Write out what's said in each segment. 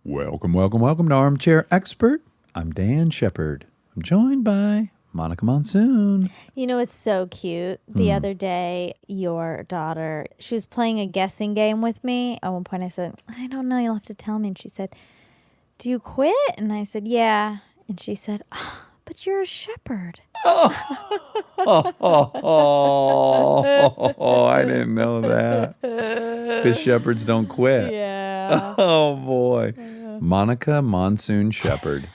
Welcome to Armchair Expert. I'm Dan Shepard. I'm joined by Monica Monsoon. You know, it's so cute. The other day, your daughter, she was playing a guessing game with me. At one point, I said, I don't know, you'll have to tell me. And she said, do you quit? And I said, yeah. And she said, oh, but you're a shepherd. Oh, I didn't know that. Because shepherds don't quit. Yeah. Oh, boy. Monica Monsoon Shepard,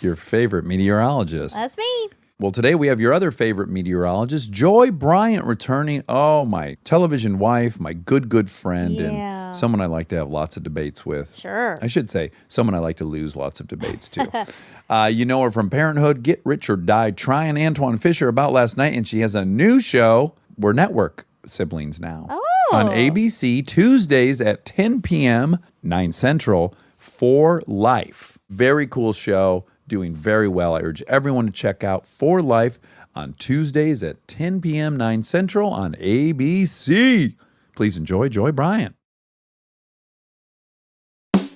your favorite meteorologist. That's me. Well, today we have your other favorite meteorologist, Joy Bryant, returning. Oh, my television wife, my good friend, and someone I like to have lots of debates with. Sure. I should say, someone I like to lose lots of debates to. You know her from Parenthood, Get Rich or Die Tryin, Antoine Fisher, About Last Night, and she has a new show. We're network siblings now. Oh. On ABC, Tuesdays at 10 p.m., 9 Central, For Life. Very cool show. Doing very well. I urge everyone to check out For Life on Tuesdays at 10 p.m., 9 Central on ABC. Please enjoy Joy Bryant.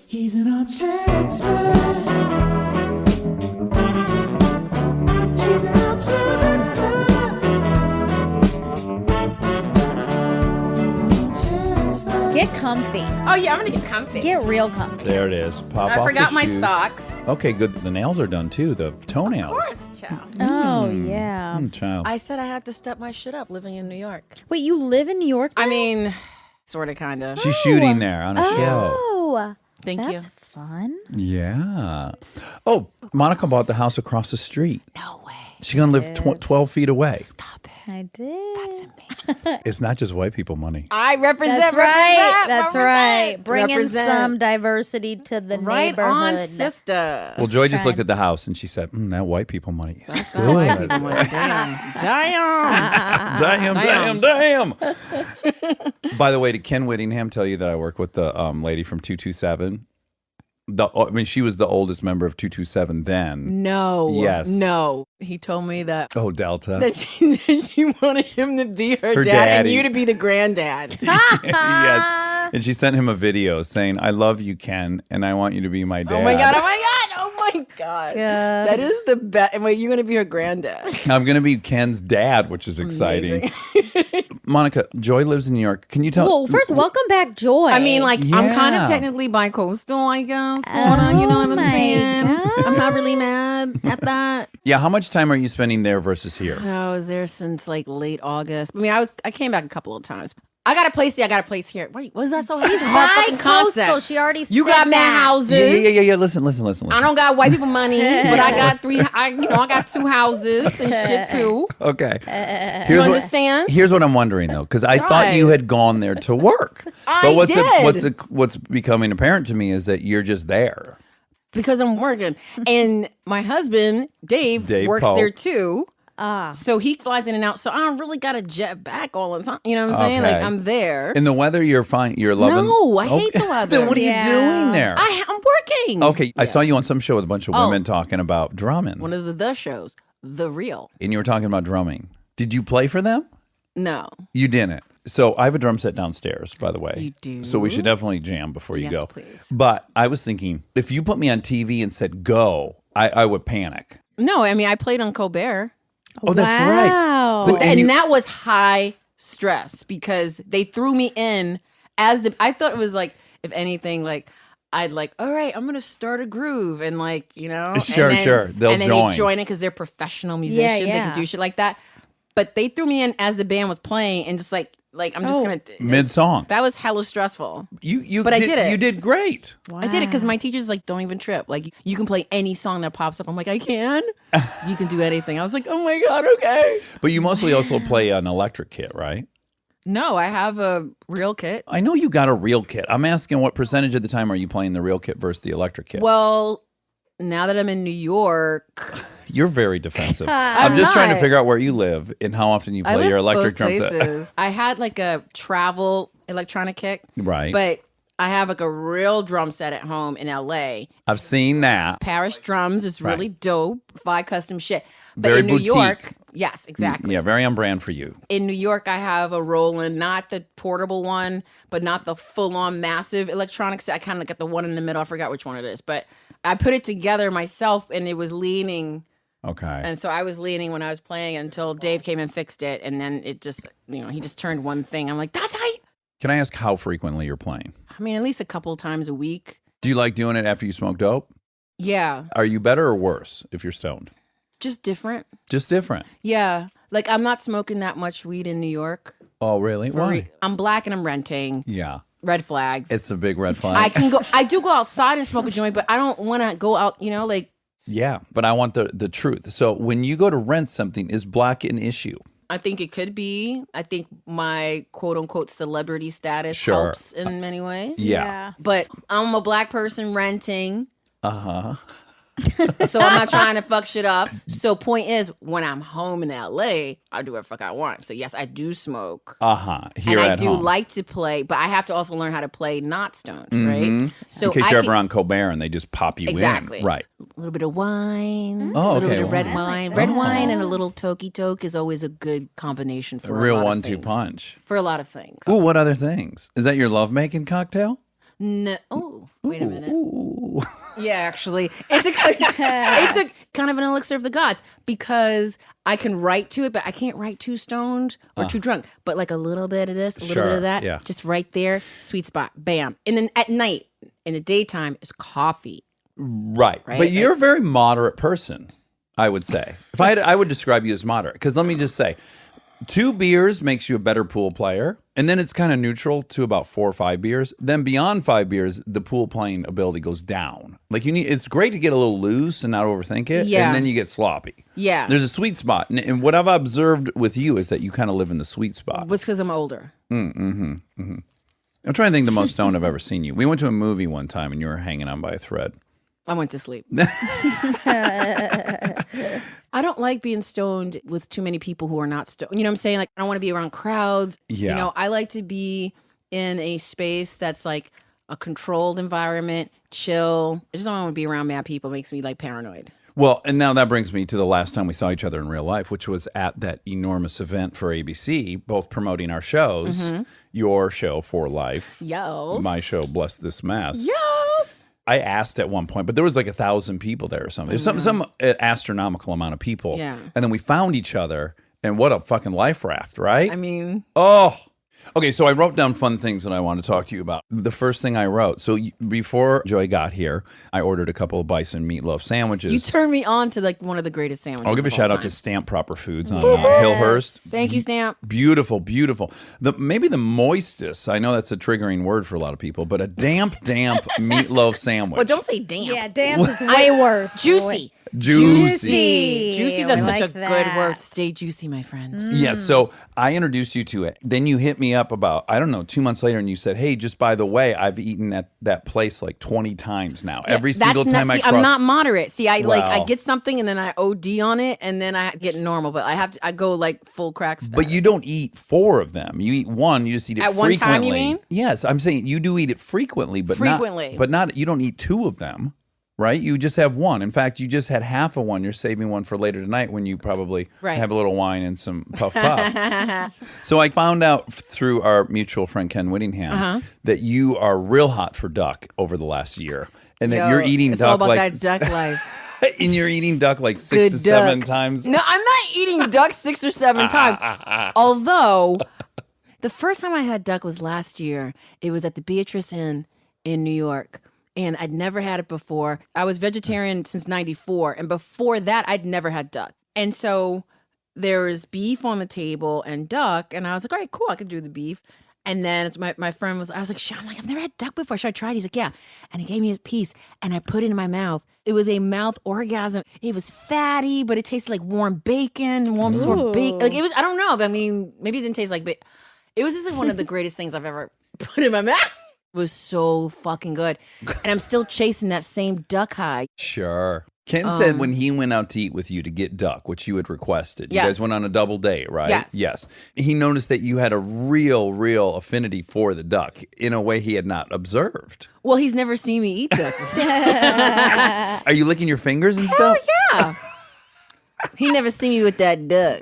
He's an armchair expert. He's an armchair expert. He's an armchair expert. Get comfy. Oh, yeah, I'm going to get comfy. Get real comfy. There it is. Pop I off forgot the my shoes. socks. Okay, good. The nails are done too. The toenails. Of course, child. Oh, yeah. Child. I said I had to step my shit up living in New York. Wait, you live in New York now? I mean, sort of, kind of. She's shooting there on a show. Oh, Thank you. that's fun. Yeah. Oh, Monica bought the house across the street. No way. She's going to live 12 feet away. Stop it. I did. That's amazing. It's not just white people money. I represent. That's right. That's represent. right. Bringing Represent. some diversity to the Right on, neighborhood. sister. Well, Joy just looked at the house and she said, that white people money is That's not white good. people money. Damn. Damn. By the way, did Ken Whittingham tell you that I work with the lady from 227? She was the oldest member of 227 then. No. Yes. No. He told me that. Oh, Delta. That she wanted him to be her dad daddy. and you to be the granddad. Yes. And she sent him a video saying, I love you, Ken, and I want you to be my dad. Oh my God. Oh my God. Oh my God. God. That is the best. Wait, you're going to be her granddad. I'm going to be Ken's dad, which is exciting. Monica, Joy lives in New York. Can you tell? Well, first, welcome back, Joy. I mean, like, I'm kind Yeah. of technically bi-coastal, I guess. Sorta, you know what I'm my saying? God. I'm not really mad at that. Yeah, how much time are you spending there versus here? I was there since like late August. I mean, I came back a couple of times. I got a place there. I got a place here. Wait, was that so? He's bi-coastal. She already You said got mad that. houses. Yeah. Listen. I don't got white people money, but I got I got 2 houses and shit too. Okay. You understand? Here's what I'm wondering though, because I thought you had gone there to work. I did. What's becoming apparent to me is that you're just there. Because I'm working. And my husband, Dave works Poe. there too. So he flies in and out. So I don't really got to jet back all the time. You know what I'm saying? Okay. Like, I'm there. In the weather, you're fine. You're loving. No, I hate the weather. Then what are you doing there? I'm working. Okay, I saw you on some show with a bunch of women talking about drumming. One of the shows, The Real. And you were talking about drumming. Did you play for them? No. You didn't. So I have a drum set downstairs, by the way. You do? So we should definitely jam before you Yes, go. please. But I was thinking, if you put me on TV and said go, I would panic. No, I mean, I played on Colbert. Oh, that's right. Wow. But- And that was high stress because they threw me in I thought it was like, if anything, like, I'd like, all right, I'm going to start a groove and like, you know. Sure. They'll and then join. they join it because they're professional musicians. They can do shit like that. But they threw me in as the band was playing and just like I'm just going to. Mid-song. That was hella stressful. But I did it. You did great. Wow. I did it because my teachers like, don't even trip. Like, you can play any song that pops up. I'm like, I can? You can do anything. I was like, oh my God, okay. But you mostly also play an electric kit, right? No, I have a real kit. I know you got a real kit. I'm asking what percentage of the time are you playing the real kit versus the electric kit? Well, now that I'm in New York, You're very defensive. I'm just trying to figure out where you live and how often you I play live your electric both drum set. places. I had like a travel electronic kit, Right. but I have like a real drum set at home in LA. I've seen that. Parish Drums is really dope. Fly custom shit. But Very in New boutique. York, Yes, exactly. Yeah, very on brand for you. In New York, I have a Roland, not the portable one, but not the full-on massive electronics. I kind of got the one in the middle. I forgot which one it is, but I put it together myself, and it was leaning. Okay. And so I was leaning when I was playing until Dave came and fixed it, and then it just, he just turned one thing. I'm like, that's how. Can I ask how frequently you're playing? I mean, at least a couple of times a week. Do you like doing it after you smoke dope? Yeah, Are you better or worse if you're stoned? just different. Just different. Yeah, like I'm not smoking that much weed in New York. Oh, really? Why? I'm black and I'm renting. Yeah. Red flags. It's a big red flag. I do go outside and smoke a joint, but I don't want to go out, like. Yeah, but I want the truth. So when you go to rent something, is black an issue? I think it could be. I think my quote unquote celebrity status Sure. helps in many ways. Yeah. But I'm a black person renting, Uh-huh. so I'm not trying to fuck shit up. So point is, when I'm home in LA, I do whatever the fuck I want. So yes, I do smoke. Uh-huh. Here And I at do home. like to play, but I have to also learn how to play not stoned, right? So In case I you're can- ever on Colbert and they just pop you Exactly. in. Right. a little bit of wine, Oh, a little okay, bit of red wine. wine. Red wine and a little toki toke is always a good combination for A real lot of 1-2 things. punch. For a lot of things. Ooh, what other things? Is that your lovemaking cocktail? No. Oh, wait a minute. Ooh. Yeah, actually, it's a kind of an elixir of the gods because I can write to it, but I can't write too stoned or too drunk. But like a little bit of this, a little bit Sure, of that, yeah. just right there, sweet spot, bam. And then at night, in the daytime, is coffee. Right. Right? But you're a very moderate person, I would say. If I would describe you as moderate. Because let me just say, 2 beers makes you a better pool player. And then it's kind of neutral to about 4 or 5 beers. Then beyond 5 beers, the pool playing ability goes down. Like it's great to get a little loose and not overthink it. Yeah. And then you get sloppy. Yeah. There's a sweet spot. And what I've observed with you is that you kind of live in the sweet spot. Was because I'm older. I'm trying to think the most stoned I've ever seen you. We went to a movie one time and you were hanging on by a thread. I went to sleep. I don't like being stoned with too many people who are not stoned. You know what I'm saying? Like, I don't want to be around crowds. Yeah. I like to be in a space that's like a controlled environment, chill. I just don't want to be around mad people. It makes me like paranoid. Well, and now that brings me to the last time we saw each other in real life, which was at that enormous event for ABC, both promoting our shows, your show, For Life, Yo. my show, Bless This Mess. Yes. I asked at one point, but there was like 1,000 people there or something. It was some astronomical amount of people. Yeah. And then we found each other, and what a fucking life raft, right? I mean, Oh, okay. So I wrote down fun things that I want to talk to you about. The first thing I wrote. So before Joy got here, I ordered a couple of bison meatloaf sandwiches. you turned me on to like one of the greatest sandwiches. I'll give a of all shout out time. to Stamp Proper Foods on Hillhurst. Thank you, Stamp. Beautiful, beautiful. Maybe the moistest. I know that's a triggering word for a lot of people, but a damp meatloaf sandwich. Well, don't say damp. Yeah, damp is way worse. Juicy. Juicy. Juicy's I such like a good that. word. Stay juicy, my friends. Yes. So I introduced you to it. Then you hit me up about, I don't know, 2 months later, and you said, "Hey, just by the way, I've eaten that place like 20 times now. Every single That's time not, I see, cross." I'm not moderate. See, I Wow. get something and then I OD on it and then I get normal. But I go like full crack status. But you don't eat 4 of them. You eat one. You just eat it At one frequently. time, you mean? Yes, I'm saying you do eat it frequently, but Frequently. not. You don't eat 2 of them, right? You just have one. In fact, you just had half of one. You're saving one for later tonight when you probably Right. have a little wine and some puff puff. So I found out through our mutual friend Ken Whittingham that you are real hot for duck over the last year, and that Yo, you're eating it's duck all about like that duck life. and you're eating duck like 6 Good to 7 duck. times. No, I'm not eating duck 6 or 7 times. Although the first time I had duck was last year. It was at the Beatrice Inn in New York. And I'd never had it before. I was vegetarian since 94. And before that, I'd never had duck. And so there was beef on the table and duck. And I was like, all right, cool. I could do the beef. And then my friend I was like, I'm like, I've never had duck before. Should I try it? He's like, yeah. And he gave me his piece and I put it in my mouth. It was a mouth orgasm. It was fatty, but it tasted like warm bacon, warm soft bacon. Like it was, I don't know. I mean, maybe it didn't taste like bacon. It was just like one of the greatest things I've ever put in my mouth. It was so fucking good. And I'm still chasing that same duck high. Sure. Ken said when he went out to eat with you to get duck, which you had requested, you Yes. guys went on a double date, right? Yes. Yes. He noticed that you had a real affinity for the duck in a way he had not observed. Well, he's never seen me eat duck before. Are you licking your fingers and stuff? Yeah. He never seen me with that duck.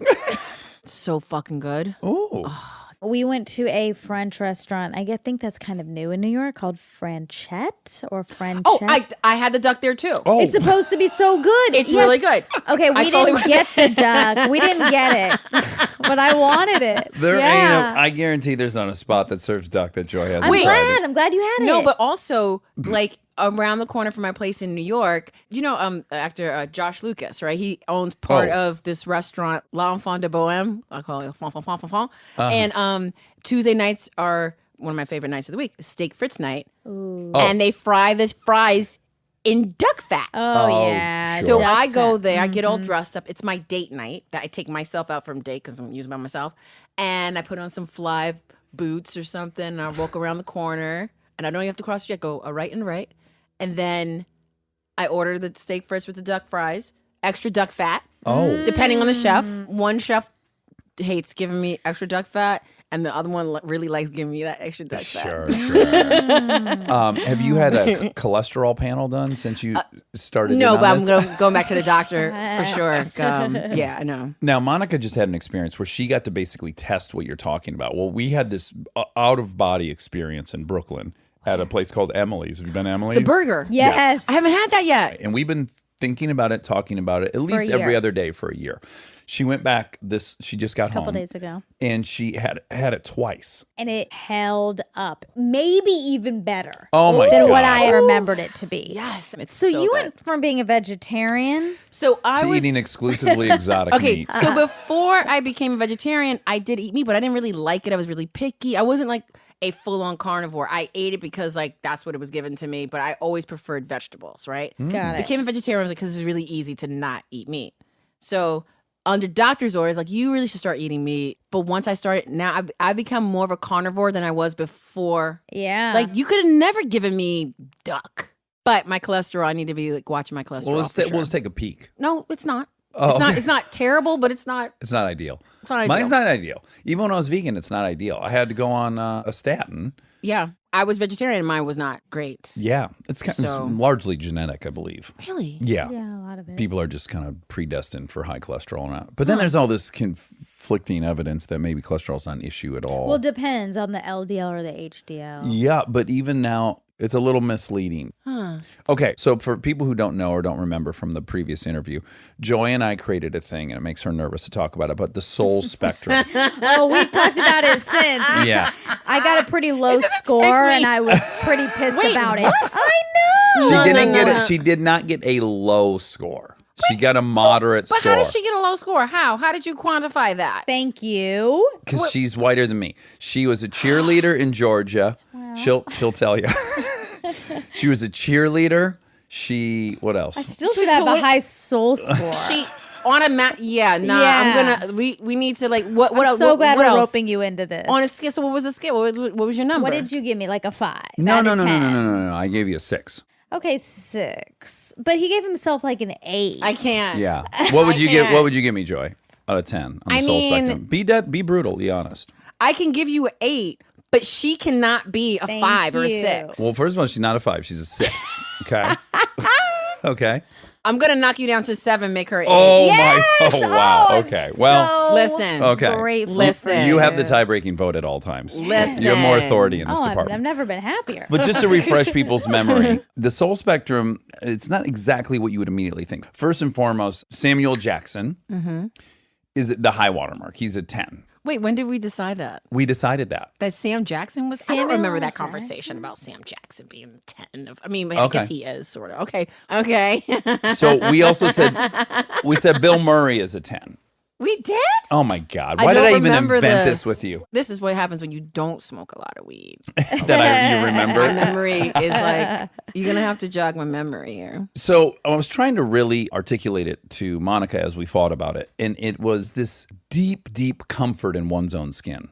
So fucking good. Oh. We went to a French restaurant. I think that's kind of new in New York, called Franchette or Franchette. Oh, I had the duck there too. Oh. It's supposed to be so good. It's really good. Okay, we totally didn't get the duck. We didn't get it, but I wanted it. There yeah. ain't I guarantee there's not a spot that serves duck that Joy hasn't I'm tried glad. it. I'm glad you had it. No, but also like around the corner from my place in New York, you know, actor Josh Lucas, right? He owns part of this restaurant, L'Enfant de Bohème. I call it Fon. And Tuesday nights are one of my favorite nights of the week, steak Fritz night. Ooh. And they fry the fries in duck fat. Oh, yeah. sure. So Duck I go fat. there, I get all dressed up. It's my date night that I take myself out from date because I'm using by myself. And I put on some fly boots or something, and I walk around the corner. And I don't even have to cross the street. I go right and right. And then I order the steak Fritz with the duck fries, extra duck fat. Oh. Depending on the chef. One chef hates giving me extra duck fat, and the other one really likes giving me that extra duck fat. Sure. Have you had a cholesterol panel done since you started? No, in but on this? I'm going back to the doctor for sure. Yeah, I know. Now, Monica just had an experience where she got to basically test what you're talking about. Well, we had this out-of-body experience in Brooklyn at a place called Emily's. Have you been to Emily's? The burger. Yes. I haven't had that yet. And we've been thinking about it, talking about it, at least a every year. other day for a year. She went back she just got A couple home. days ago. And she had it twice. And it held up. Maybe even better Oh my than God. what I remembered it to be. Yes. It's So you good. went from being a vegetarian. So I To was eating exclusively exotic okay. meat. So before I became a vegetarian, I did eat meat, but I didn't really like it. I was really picky. I wasn't like a full-on carnivore. I ate it because like that's what it was given to me, but I always preferred vegetables, right? Got it. Became a vegetarian because it was really easy to not eat meat. So under doctor's orders, like you really should start eating meat. But once I started, now I've become more of a carnivore than I was before. Yeah. Like you could have never given me duck. But my cholesterol, I need to be like watching my cholesterol. Well, let's take a peek. No, it's not. Oh, okay. It's not terrible, but it's not. It's not ideal. It's not Mine's ideal. not ideal. Even when I was vegan, it's not ideal. I had to go on a statin. Yeah, I was vegetarian and mine was not great. Yeah, it's it's largely genetic, I believe. Really? Yeah. yeah, a lot of it. People are just kind of predestined for high cholesterol now. But then there's all this conflicting evidence that maybe cholesterol is not an issue at all. Well, depends on the LDL or the HDL. Yeah, but even now, it's a little misleading. Okay, so for people who don't know or don't remember from the previous interview, Joy and I created a thing, and it makes her nervous to talk about it, but the soul spectrum. Oh, we've talked about it since. Yeah. I got a pretty low score, and I was pretty pissed about it. I know. She No, didn't no, get no. it. She did not get a low score. She got a moderate But score. how did she get a low score? How did you quantify that? Thank you. Because she's whiter than me. She was a cheerleader in Georgia. She'll tell you. She was a cheerleader. What else? I still should have a high soul score. She on a mat. Yeah, nah. Yeah. I'm gonna. We need to like what? What I'm else? so glad what we're else? roping you into this. On a scale. So what was the scale? What was your number? What did you give me? Like a 5? No, out no, of no, no, 10? no, no, no, no. I gave you a 6. Okay, 6. But he gave himself like an 8. I can't. Yeah. What would you give? can't. What would you give me, Joy? Out of 10 on the I soul mean- spectrum. Be brutal. Be honest. I can give you an 8, but she cannot be a Thank 5 or a you. 6. Well, first of all, she's not a 5. She's a 6. Okay. Okay. I'm gonna knock you down to 7. Make her 8. Oh Yes! my. Oh wow. I'm Okay. Well. so Listen. Okay. grateful Listen. for You have the tie-breaking vote at all times. Listen. You have more authority in this Oh, I've department. never been happier. But just to refresh people's memory, the soul spectrum, it's not exactly what you would immediately think. First and foremost, Samuel Jackson is the high water mark. He's a 10. Wait, when did we decide that? We decided that. That Sam Jackson was. I Samuel don't remember that Jackson? conversation about Sam Jackson being the 10 of. I mean, I Okay. guess he is sort of. Okay. So we also said Bill Murray is a 10. We did. Oh my God. I Why did don't I even remember invent this with you? This is what happens when you don't smoke a lot of weed. You remember? My memory is like you're gonna have to jog my memory here. So I was trying to really articulate it to Monica as we thought about it. And it was this deep, deep comfort in one's own skin.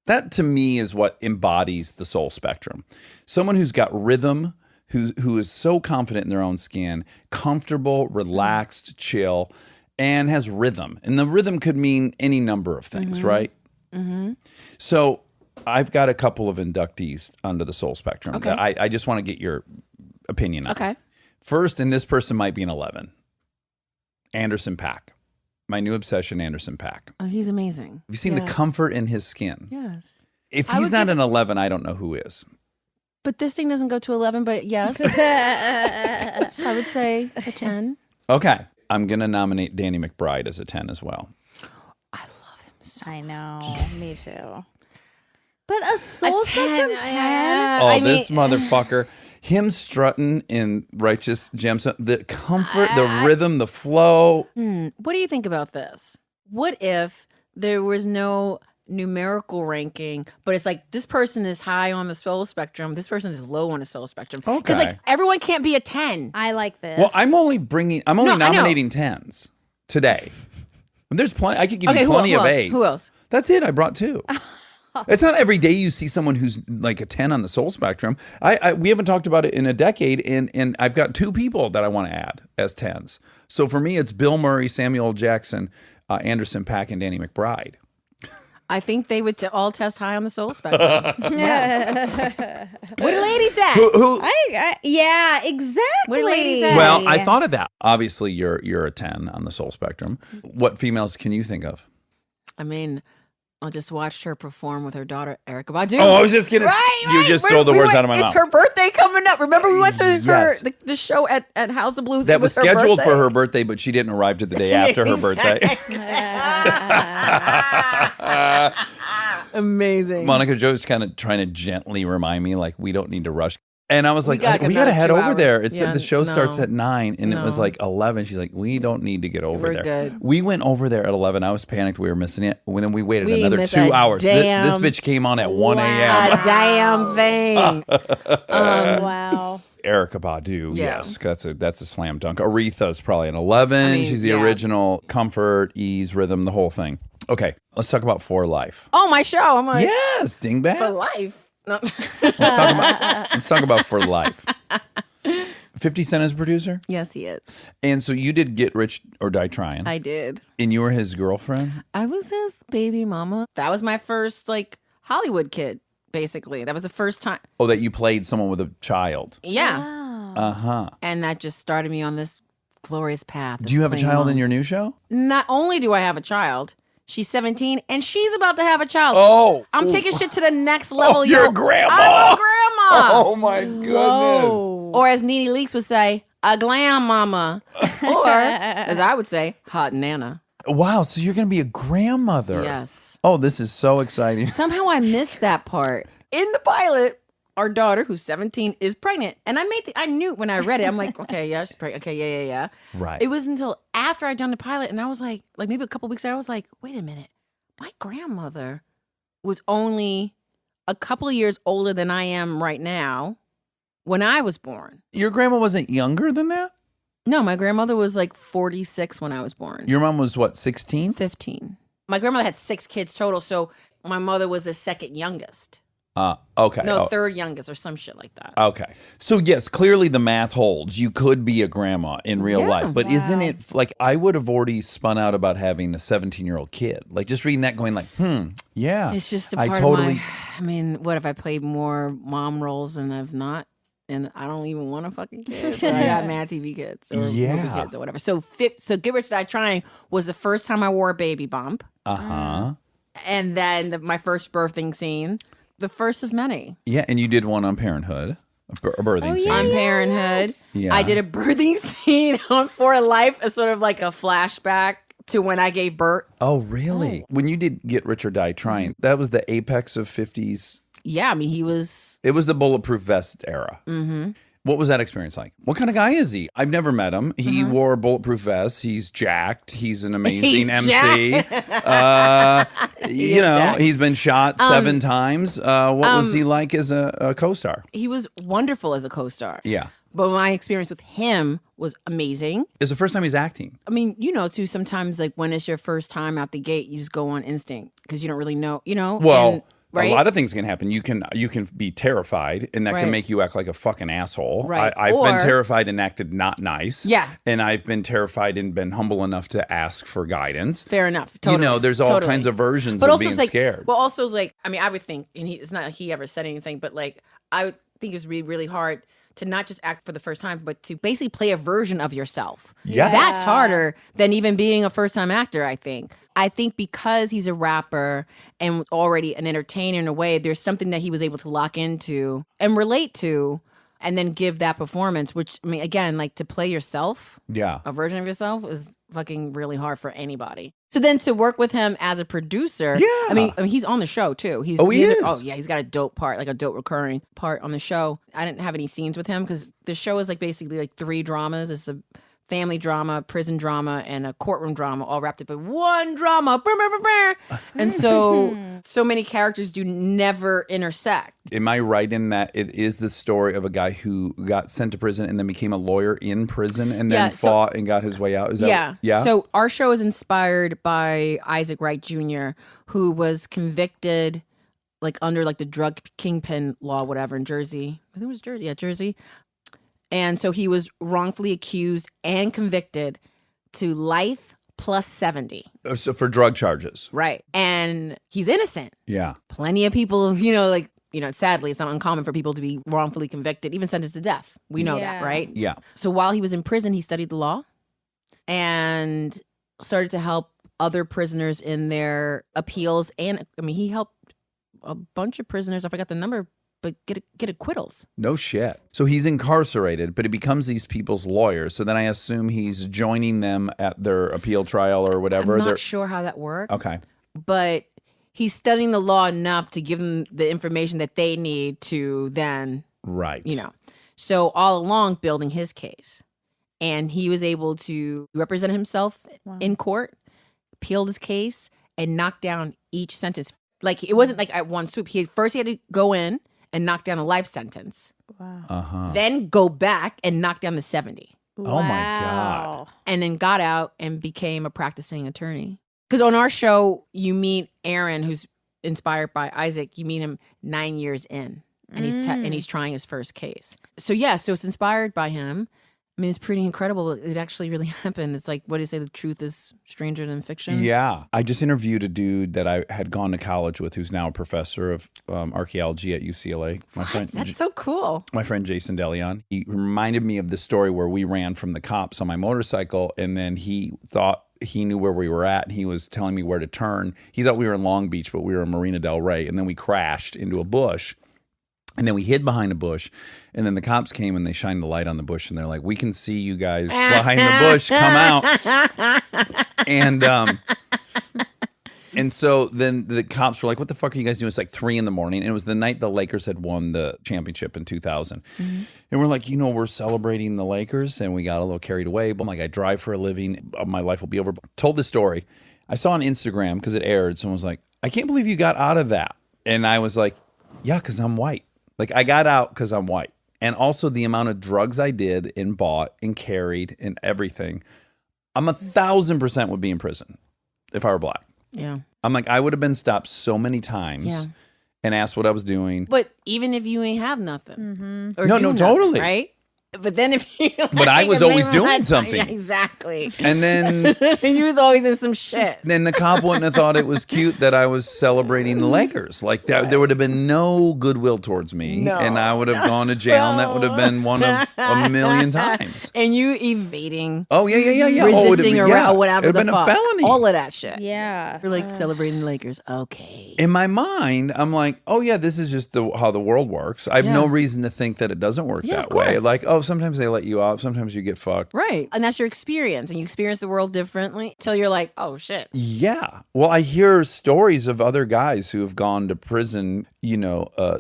That to me is what embodies the soul spectrum. Someone who's got rhythm, who is so confident in their own skin, comfortable, relaxed, chill, and has rhythm. And the rhythm could mean any number of things, right? Mm-hmm. So I've got a couple of inductees under the soul spectrum Okay. that I just want to get your opinion on. Okay. First, and this person might be an 11, Anderson Paak. My new obsession, Anderson .Paak. Oh, he's amazing. Have you seen the Yes. comfort in his skin? Yes. If I he's would not give- an 11, I don't know who is. But this thing doesn't go to 11, but yes. So I would say a 10. Okay. I'm going to nominate Danny McBride as a 10 as well. I love him so I know. Me too. But a soul A 10, spectrum 10? yeah. Oh, I mean- this motherfucker. Him strutting in Righteous Gemstone. The comfort, the rhythm, the flow. What do you think about this? What if there was no numerical ranking, but it's like this person is high on the soul spectrum, this person is low on the soul spectrum? Okay. Because like everyone can't be a 10. I like this. Well, I'm only I know. nominating 10s today. There's plenty. I could give Okay, you who plenty of else? 8s. Who else? That's it. I brought 2. It's not every day you see someone who's like a 10 on the soul spectrum. We haven't talked about it in a decade, and I've got 2 people that I want to add as 10s. So for me, it's Bill Murray, Samuel L. Jackson, Anderson .Paak, and Danny McBride. I think they would all test high on the soul spectrum. Where the ladies at? Who? Yeah, exactly. Where the ladies at? Well, I thought of that. Obviously, you're a 10 on the soul spectrum. What females can you think of? I mean, I just watched her perform with her daughter, Erica Badu. Oh, I was just gonna. You just stole the words out of my mouth. It's her birthday coming up. Remember we went to Yes. the show at House of Blues? That It was her scheduled for birthday. her birthday, but she didn't arrive to the day after her birthday. Amazing. Monica Joe's kind of trying to gently remind me, like, we don't need to rush. And I was like, got we got to another head 2 over hours. there. It said Yeah, the show starts no. at 9, and it was No. like 11. She's like, we don't need to get over We're there. good. We went over there at 11. I was panicked we were missing it. And then we waited We another missed 2 a hours. This damn- bitch came on at 1 a.m. A damn thing. Wow. Erica Badu, Yeah. yes, that's a slam dunk. Aretha's probably an 11. I mean, She's the yeah. original comfort, ease, rhythm, the whole thing. Okay, let's talk about For Life. Oh, my show. I'm like, Yes, dingbat. for life. No. Let's talk about For Life. 50 Cent is producer, Yes, he is. and so you did Get Rich or Die Tryin', I did. and you were his girlfriend. I was his baby mama. That was my first like Hollywood kid, basically. That was the first time. Oh, that you played someone with a child. Yeah. Wow. Uh huh. And that just started me on this glorious path. Do you have a playing child in moms. your new show? Not only do I have a child, she's 17 and she's about to have a child. Oh, I'm taking shit to the next level. you're yo. a grandma. I'm a grandma. Oh my goodness. Whoa. Or as Nene Leakes would say, a glam mama. Or as I would say, hot nana. Wow, so you're going to be a grandmother. Yes. Oh, this is so exciting. Somehow I missed that part. In the pilot, our daughter, who's 17, is pregnant. And I knew when I read it, I'm like, okay, yeah, she's pregnant. Okay, yeah. Right. It was until after I'd done the pilot and I was like maybe a couple weeks later, I was like, wait a minute. My grandmother was only a couple of years older than I am right now when I was born. Your grandma wasn't younger than that? No, my grandmother was like 46 when I was born. Your mom was what, 16? 15. My grandmother had 6 kids total, so my mother was the second youngest. Okay. No, Oh, third youngest or some shit like that. okay. So yes, clearly the math holds. You could be a grandma in real Yeah. life, but isn't Wow. it like I would have already spun out about having a 17-year-old kid? Like just reading that going like, yeah. It's just a I part totally of my. I mean, what if I played more mom roles and I've not, and I don't even want a fucking kid. So I got mad TV kids or movie Yeah. kids or whatever. So Get Rich Die Tryin' was the first time I wore a baby bump, Uh-huh. and then my first birthing scene, the first of many. Yeah, and you did one on Parenthood, a birthing Oh, scene. yeah. On Parenthood, Yeah. I did a birthing scene on For Life, a sort of like a flashback to when I gave birth. Oh, really? When you did Get Rich or Die Tryin', that was the apex of 50s. Yeah, I mean, he was. It was the bulletproof vest era. Mm-hmm. What was that experience like? What kind of guy is he? I've never met him. He wore a bulletproof vest. He's jacked. He's an amazing He's MC. He is jacked. He's been shot 7 times. What was he like as a co-star? He was wonderful as a co-star. Yeah. But my experience with him was amazing. It's the first time he's acting. I mean, too, sometimes like when it's your first time out the gate, you just go on instinct because you don't really know, Well, and, right? a lot of things can happen. You can be terrified, and that can Right. make you act like a fucking asshole. Right. I've been Or- terrified and acted not nice. Yeah. And I've been terrified and been humble enough to ask for guidance. Fair enough. Totally. There's all Totally. kinds of versions But of also being it's like, scared. Well, also like, I mean, I would think, and it's not like he ever said anything, but like, I would think it was really, really hard to not just act for the first time, but to basically play a version of yourself. Yes. That's harder than even being a first-time actor, I think. I think because he's a rapper and already an entertainer in a way, there's something that he was able to lock into and relate to and then give that performance, which, I mean, again, like to play yourself, Yeah. a version of yourself is fucking really hard for anybody. So then to work with him as a producer, Yeah. I mean he's on the show too. He is? He's got a dope part, like a dope recurring part on the show. I didn't have any scenes with him because the show is like basically like 3 dramas. It's a family drama, prison drama, and a courtroom drama all wrapped up in one drama. And so many characters do never intersect. Am I right in that it is the story of a guy who got sent to prison and then became a lawyer in prison and then fought and got his way out? Is that yeah? So our show is inspired by Isaac Wright Jr., who was convicted like under like the drug kingpin law, whatever, in Jersey. I think it was Jersey. Yeah, Jersey. And so he was wrongfully accused and convicted to life plus 70. So for drug charges. Right. And he's innocent. Yeah. Plenty of people, sadly, it's not uncommon for people to be wrongfully convicted, even sentenced to death. We know that, right? Yeah. So while he was in prison, he studied the law and started to help other prisoners in their appeals. And I mean, he helped a bunch of prisoners. I forgot the number, but get acquittals. No shit. So he's incarcerated, but he becomes these people's lawyers. So then I assume he's joining them at their appeal trial or whatever. I'm not sure how that works. Okay. But he's studying the law enough to give them the information that they need to then, right. So all along building his case. And he was able to represent himself in court, appealed his case, and knock down each sentence. Like, it wasn't like at one swoop. He had to go in and knock down a life sentence. Wow. Uh-huh. Then go back and knock down the 70. Oh my God. And then got out and became a practicing attorney. Because on our show, you meet Aaron, who's inspired by Isaac. You meet him 9 years in, and he's trying his first case. So it's inspired by him. I mean, it's pretty incredible. It actually really happened. It's like, what do you say? The truth is stranger than fiction. Yeah. I just interviewed a dude that I had gone to college with who's now a professor of archaeology at UCLA. That's so cool. My friend Jason DeLeon. He reminded me of the story where we ran from the cops on my motorcycle, and then he thought he knew where we were at, and he was telling me where to turn. He thought we were in Long Beach, but we were in Marina Del Rey, and then we crashed into a bush. And then we hid behind a bush, and then the cops came and they shined the light on the bush, and they're like, "We can see you guys behind the bush. Come out!" And so then the cops were like, "What the fuck are you guys doing?" It's like 3 a.m, and it was the night the Lakers had won the championship in 2000. Mm-hmm. And we're like, we're celebrating the Lakers, and we got a little carried away. But I'm like, I drive for a living. My life will be over. Told the story. I saw on Instagram because it aired. Someone was like, "I can't believe you got out of that," and I was like, "Yeah, because I'm white." Like, I got out because I'm white. And also the amount of drugs I did and bought and carried and everything. I'm 1,000% would be in prison if I were black. Yeah. I'm like, I would have been stopped so many times and asked what I was doing. But even if you ain't have nothing. Mm-hmm. Or No, do nothing, totally. Right? But then if you... But I was always doing something. Yeah, exactly. And then... and you was always in some shit. Then the cop wouldn't have thought it was cute that I was celebrating the Lakers. Like, that, there would have been no goodwill towards me. And I would have gone to jail, and that would have been one of a million times. And you evading. Oh, yeah. Resisting or whatever It would have the been fuck. a felony. All of that shit. Yeah. For like celebrating the Lakers. Okay. In my mind, I'm like, oh, yeah, this is just how the world works. I have no reason to think that it doesn't work that way. Course. Like, oh, sometimes they let you off. Sometimes you get fucked. Right. And that's your experience. And you experience the world differently till you're like, oh, shit. Yeah. Well, I hear stories of other guys who have gone to prison,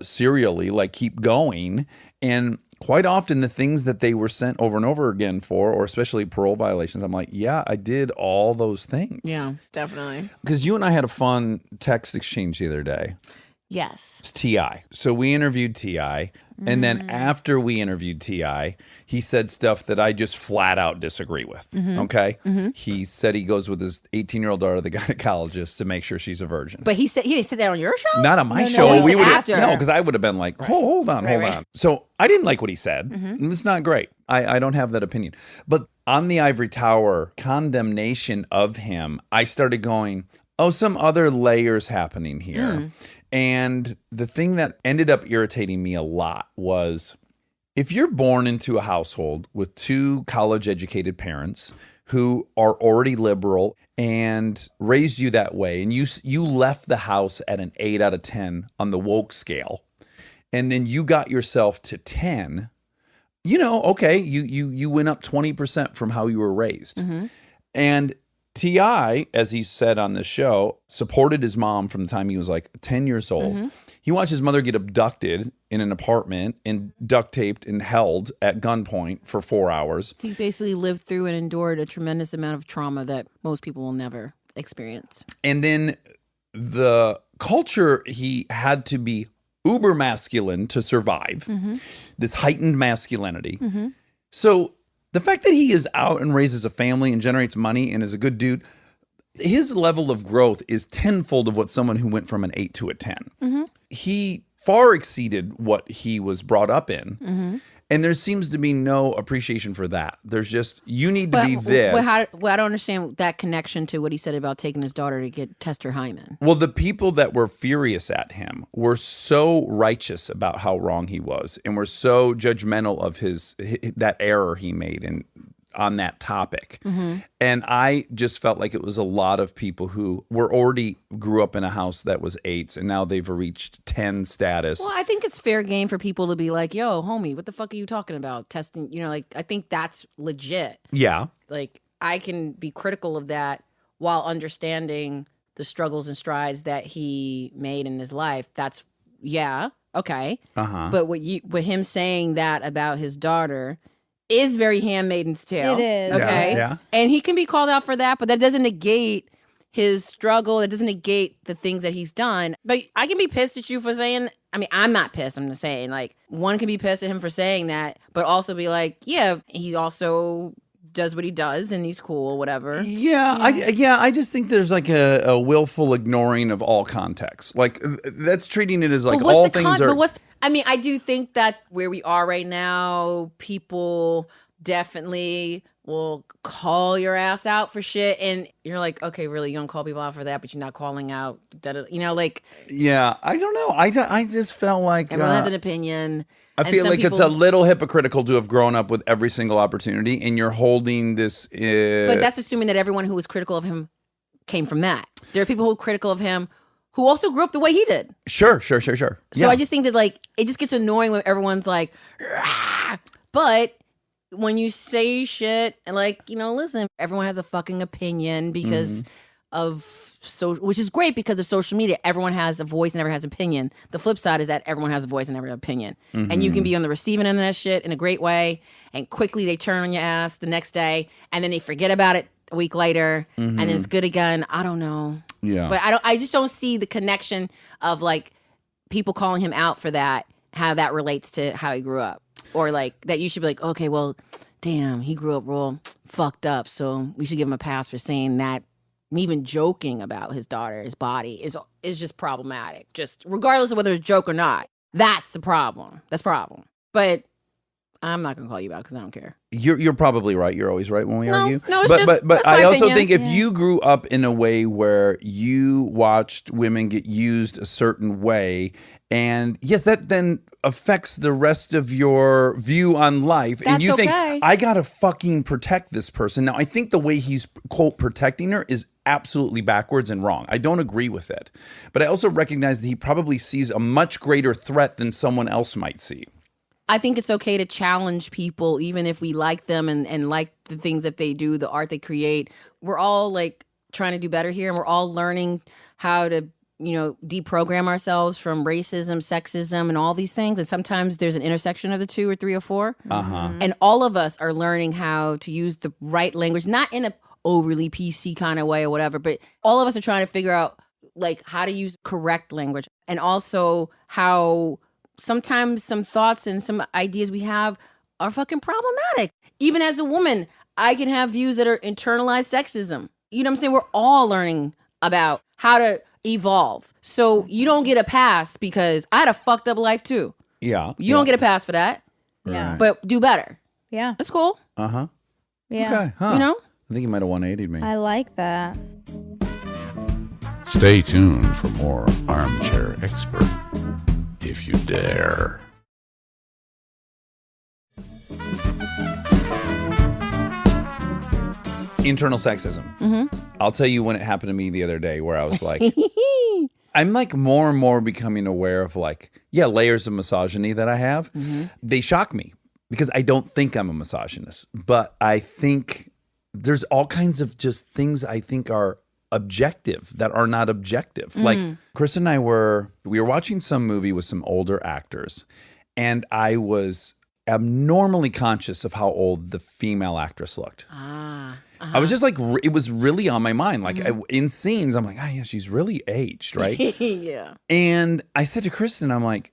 serially, like keep going. And quite often the things that they were sent over and over again for, or especially parole violations, I'm like, yeah, I did all those things. Yeah, definitely. Because you and I had a fun text exchange the other day. Yes. It's T.I. So we interviewed T.I. And then after we interviewed T.I., he said stuff that I just flat out disagree with. Mm-hmm. Okay? Mm-hmm. He said he goes with his 18-year-old daughter, the gynecologist, to make sure she's a virgin. But he didn't sit there on your show? Not on my No, show. he We said would after. No, because I would have been like, hold on. So I didn't like what he said. Mm-hmm. It's not great. I don't have that opinion. But on the ivory tower condemnation of him, I started going, some other layers happening here. And the thing that ended up irritating me a lot was if you're born into a household with two college-educated parents who are already liberal and raised you that way, and you left the house at an 8 out of 10 on the woke scale, and then you got yourself to 10, okay, you went up 20% from how you were raised. And T.I., as he said on the show, supported his mom from the time he was like 10 years old. He watched his mother get abducted in an apartment and duct taped and held at gunpoint for 4 hours. He basically lived through and endured a tremendous amount of trauma that most people will never experience. And then the culture, he had to be uber masculine to survive, this heightened masculinity. So the fact that he is out and raises a family and generates money and is a good dude, his level of growth is tenfold of what someone who went from an 8 to a 10. He far exceeded what he was brought up in. And there seems to be no appreciation for that. There's just, you need to be this. I don't understand that connection to what he said about taking his daughter to test her hymen. Well, the people that were furious at him were so righteous about how wrong he was and were so judgmental of that error he made on that topic. And I just felt like it was a lot of people who grew up in a house that was 8s and now they've reached 10 status. Well, I think it's fair game for people to be like, yo, homie, what the fuck are you talking about? Testing, I think that's legit. Yeah. Like, I can be critical of that while understanding the struggles and strides that he made in his life. That's, yeah, okay. But what him saying that about his daughter is very Handmaid's Tale. It is. Okay. Yeah. And he can be called out for that, but that doesn't negate his struggle. That doesn't negate the things that he's done. But I can be pissed at you for saying, I'm not pissed. I'm just saying, like, one can be pissed at him for saying that, but also be like, yeah, he also does what he does and he's cool, whatever. Yeah, I just think there's like a willful ignoring of all context. Like, that's treating it as like all things are... I do think that where we are right now, people definitely will call your ass out for shit. And you're like, okay, really, you don't call people out for that, but you're not calling out, like... Yeah, I don't know. I just felt like... Everyone has an opinion. I feel like it's a little hypocritical to have grown up with every single opportunity and you're holding this... But that's assuming that everyone who was critical of him came from that. There are people who are critical of him who also grew up the way he did. Sure. So I just think that, like, it just gets annoying when everyone's like, rah! But when you say shit and, like, listen, everyone has a fucking opinion because of which is great because of social media. Everyone has a voice and everyone has an opinion. The flip side is that everyone has a voice and every opinion. And you can be on the receiving end of that shit in a great way, and quickly they turn on your ass the next day, and then they forget about it a week later, and then it's good again. I don't know. Yeah. But I just don't see the connection of, like, people calling him out for that, how that relates to how he grew up. Or, like, that you should be like, okay, well, damn, he grew up real fucked up, so we should give him a pass for saying that. Even joking about his daughter's body is just problematic. Just regardless of whether it's a joke or not, that's the problem. That's the problem. But I'm not gonna call you out because I don't care. You're probably right. You're always right when we argue. No, it's but I also think if Yeah. you grew up in a way where you watched women get used a certain way, and yes, that then affects the rest of your view on life, and That's you think, okay. I gotta fucking protect this person. Now, I think the way he's, quote, protecting her is absolutely backwards and wrong. I don't agree with it. But I also recognize that he probably sees a much greater threat than someone else might see. I think it's okay to challenge people, even if we like them and like the things that they do, the art they create. We're all, like, trying to do better here, and we're all learning how to, deprogram ourselves from racism, sexism, and all these things. And sometimes there's an intersection of the 2 or 3 or 4. And all of us are learning how to use the right language, not in a overly PC kind of way or whatever, but all of us are trying to figure out, like, how to use correct language, and also how sometimes some thoughts and some ideas we have are fucking problematic. Even as a woman, I can have views that are internalized sexism. You know what I'm saying? We're all learning about how to evolve. So you don't get a pass because I had a fucked up life too. Yeah. You don't get a pass for that. Yeah. Right. But do better. Yeah. That's cool. Uh-huh. Yeah. Okay. Huh. You know? I think he might have 180'd me. I like that. Stay tuned for more Armchair Expert, if you dare. internal sexism. I'll tell you when it happened to me the other day where I was like, I'm like more and more becoming aware of like, layers of misogyny that I have. They shock me because I don't think I'm a misogynist, but I think there's all kinds of just things I think are objective that are not objective. Like Chris and I we were watching some movie with some older actors, and I was abnormally conscious of how old the female actress looked. I was just like, it was really on my mind. Like in scenes, I'm like, she's really aged, right? Yeah. And I said to Kristen, I'm like,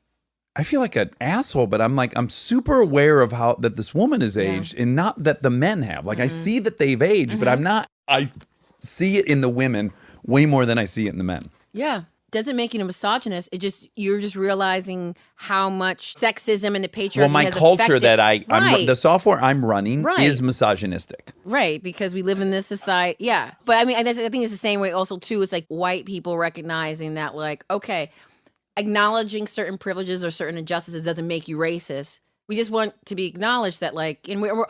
I feel like an asshole, but I'm super aware of how that this woman is aged, and not that the men have. Like I see that they've aged, but I see it in the women way more than I see it in the men. Yeah. Doesn't make you a misogynist. You're just realizing how much sexism and the patriarchy Well, my has culture affected. that the software I'm running is misogynistic. Right, because we live in this society. Yeah. But I mean, I think it's the same way also too. It's like white people recognizing that like, okay, acknowledging certain privileges or certain injustices doesn't make you racist. We just want to be acknowledged that like, and we're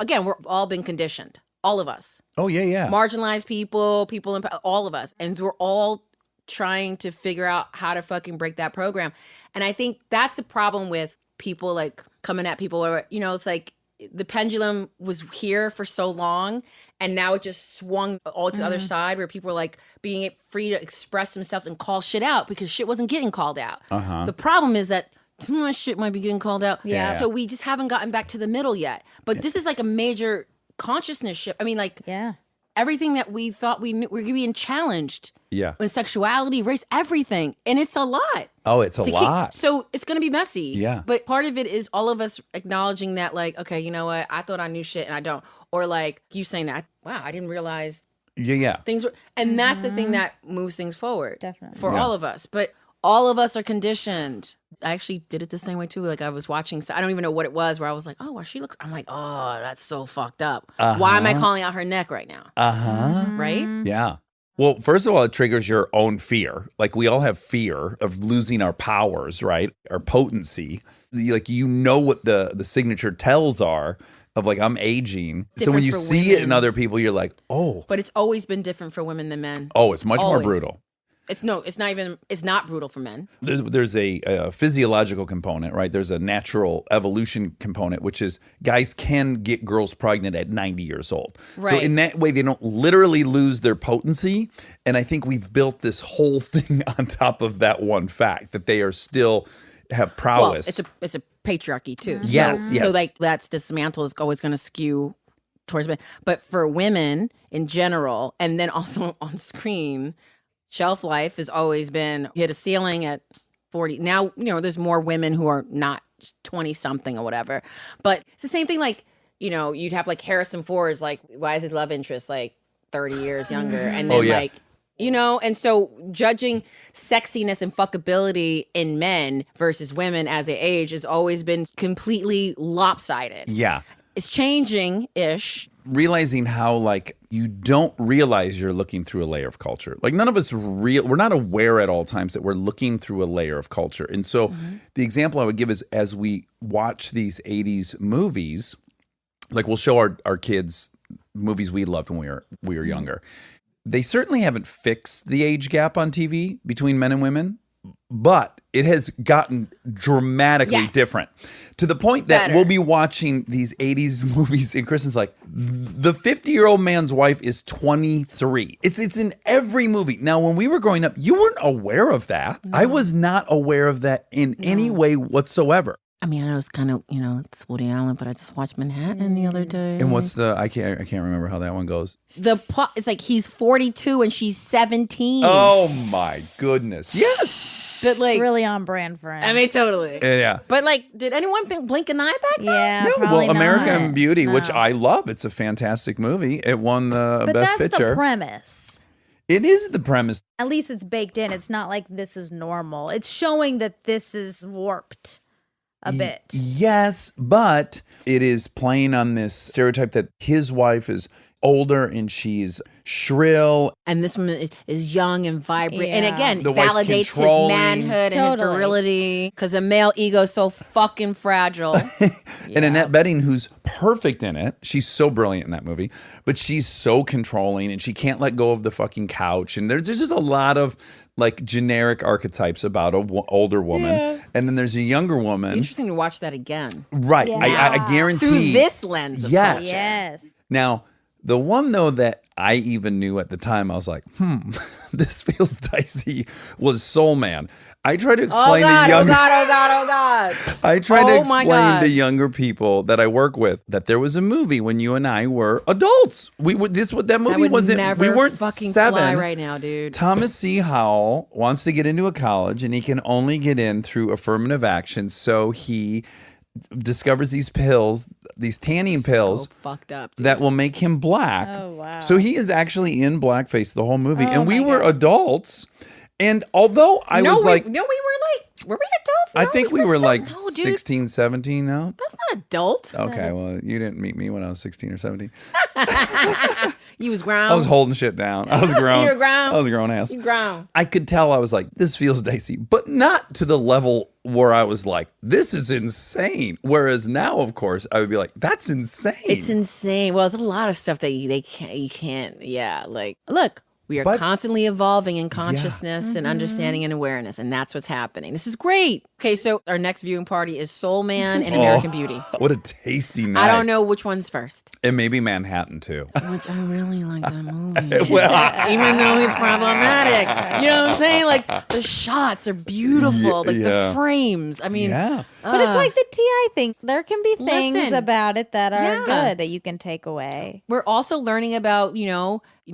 all been conditioned. All of us. Oh, yeah. Marginalized people in all of us. And we're all trying to figure out how to fucking break that program. And I think that's the problem with people like coming at people or, it's like the pendulum was here for so long and now it just swung all to the other side where people are like being free to express themselves and call shit out because shit wasn't getting called out. The problem is that too much shit might be getting called out. Yeah. So we just haven't gotten back to the middle yet. But this is like a major consciousness shift. I mean, like everything that we thought we knew, we're being challenged. Yeah. In sexuality, race, everything. And it's a lot. Oh, it's a lot. So it's going to be messy. Yeah. But part of it is all of us acknowledging that, like, okay, you know what? I thought I knew shit and I don't. Or like you saying that, wow, I didn't realize things were. And that's the thing that moves things forward. Definitely. For all of us. But all of us are conditioned. I actually did it the same way too. Like I was watching, I don't even know what it was, where I was like, oh, well, she looks, I'm like, oh, that's so fucked up. Why am I calling out her neck right now? Right? Yeah. Well, first of all, it triggers your own fear. Like we all have fear of losing our powers, right? Our potency. Like what the signature tells are of like I'm aging. So when you see it in other people, you're like, oh. But it's always been different for women than men. Oh, it's much more brutal. It's not brutal for men. There's a physiological component, right? There's a natural evolution component, which is guys can get girls pregnant at 90 years old. Right. So in that way, they don't literally lose their potency. And I think we've built this whole thing on top of that one fact that they are still have prowess. Well, it's a patriarchy too. Yes. So like that's dismantle is always going to skew towards men. But for women in general, and then also on screen, shelf life has always been hit a ceiling at 40. Now, there's more women who are not 20 something or whatever. But it's the same thing like, you'd have like Harrison Ford's like, why is his love interest like 30 years younger? And then and so judging sexiness and fuckability in men versus women as they age has always been completely lopsided. Yeah. It's changing-ish. Realizing how like you don't realize you're looking through a layer of culture. Like none of us we're not aware at all times that we're looking through a layer of culture. And so the example I would give is as we watch these 80s movies, like we'll show our kids movies we loved when we were younger. They certainly haven't fixed the age gap on TV between men and women, but it has gotten dramatically different to the point that we'll be watching these 80s movies and Kristen's like, the 50-year-old man's wife is 23. It's in every movie. Now, when we were growing up, you weren't aware of that. No. I was not aware of that in any way whatsoever. I mean, I know it's kind of, it's Woody Allen, but I just watched Manhattan the other day. And what's I can't remember how that one goes. The plot, it's like he's 42 and she's 17. Oh my goodness. Yes. But like, it's really on brand for him. I mean, totally. Yeah. But like, did anyone blink an eye back then? Yeah, no, probably well, American not. Beauty, No. which I love. It's a fantastic movie. It won the Best Picture. But that's the premise. It is the premise. At least it's baked in. It's not like this is normal. It's showing that this is warped a bit. Yes, but it is playing on this stereotype that his wife is older and she's shrill. And this one is young and vibrant. And Yeah. again, The wife's validates his controlling. manhood and his Totally. virility. Because the male ego is so fucking fragile. And Annette Bening, who's perfect in it. She's so brilliant in that movie. But she's so controlling and she can't let go of the fucking couch. And there's just a lot of like generic archetypes about a older woman. And then there's a younger woman. Interesting to watch that again. Right. I Yeah. guarantee. Through this lens, of Yes. course. Yes. Now, the one though that I even knew at the time, I was like, this feels dicey, was Soul Man. I try to Oh explain God, to oh younger God, oh God, oh God. I try to Oh, my explain God. to younger people that I work with that there was a movie when you and I were adults. That I movie would wasn't. never We weren't fucking 7. fly right now, dude. Thomas C. Howell wants to get into a college and he can only get in through affirmative action. So he discovers these pills, these tanning pills So fucked up, dude. that will make him black. Oh, wow. So he is actually in blackface the whole movie. Oh, and we my were God. adults. And although I was like, we were were we adults? I No, think we were still- like no, dude. 16, 17 now. That's not adult. Okay, well, you didn't meet me when I was 16 or 17. You was ground. I was holding shit down. I was grown. You were grown. I was a grown ass. You ground. I could tell I was like, this feels dicey, but not to the level where I was like, this is insane. Whereas now, of course, I would be like, that's insane. It's insane. Well, there's a lot of stuff that you can't. Yeah, like look. We are But- constantly evolving in consciousness and understanding and awareness, and that's what's happening. This is great. Okay, so our next viewing party is Soul Man and American Beauty. What a tasty night. I don't know which one's first. And maybe Manhattan, too. Which I really like that movie. Well, Even though it's problematic. You know what I'm saying? Like the shots are beautiful. Like Yeah. the frames. I mean, yeah. But it's like the TI thing. There can be things Listen. about it that are Yeah. good that you can take away. we're also learning about,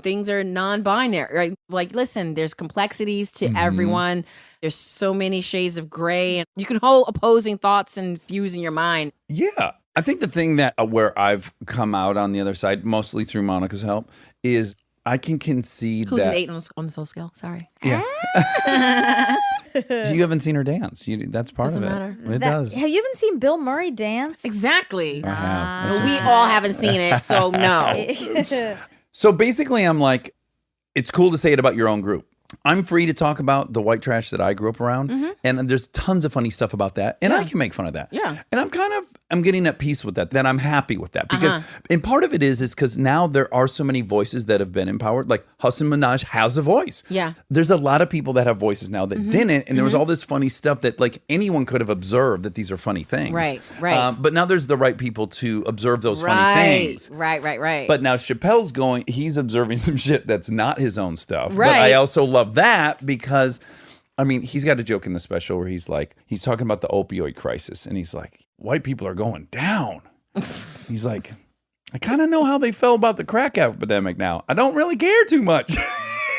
things are non-binary, right? Like, listen, there's complexities to everyone. There's so many shades of gray, and you can hold opposing thoughts and views in your mind. Yeah. I think the thing that where I've come out on the other side, mostly through Monica's help, is I can concede Who's that an 8 on the soul scale? Sorry. Yeah. You haven't seen her dance. That's part Doesn't of it. matter. It does. Have you even seen Bill Murray dance? Exactly. I have. Well, we all haven't seen it, so no. So basically, I'm like, it's cool to say it about your own group. I'm free to talk about the white trash that I grew up around, and there's tons of funny stuff about that, and I can make fun of that. Yeah. And I'm getting at peace with that I'm happy with that because, and part of it is because now there are so many voices that have been empowered. Like Hassan Minaj has a voice. Yeah. There's a lot of people that have voices now that didn't, and there was all this funny stuff that like anyone could have observed that these are funny things. Right. But now there's the right people to observe those funny things. Right. But now Chappelle's he's observing some shit that's not his own stuff. But Right. I also love that because, I mean, he's got a joke in the special where he's talking about the opioid crisis and he's like, white people are going down. He's like, I kind of know how they felt about the crack epidemic now. I don't really care too much.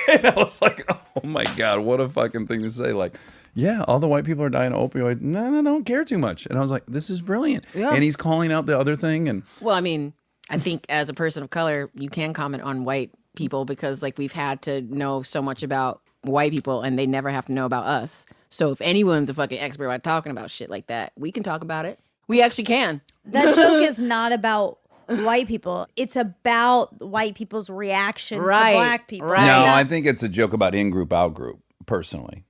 And I was like, oh my God, what a fucking thing to say. Like, yeah, all the white people are dying of opioids. No, I don't care too much. And I was like, this is brilliant. Yeah. And he's calling out the other thing. And Well, I mean, I think as a person of color, you can comment on white people because like we've had to know so much about white people and they never have to know about us. So if anyone's a fucking expert about talking about shit like that, we can talk about it. We actually can. That joke is not about white people. It's about white people's reaction Right, to black people. right. no, It's not- I think it's a joke about in-group, out-group, personally.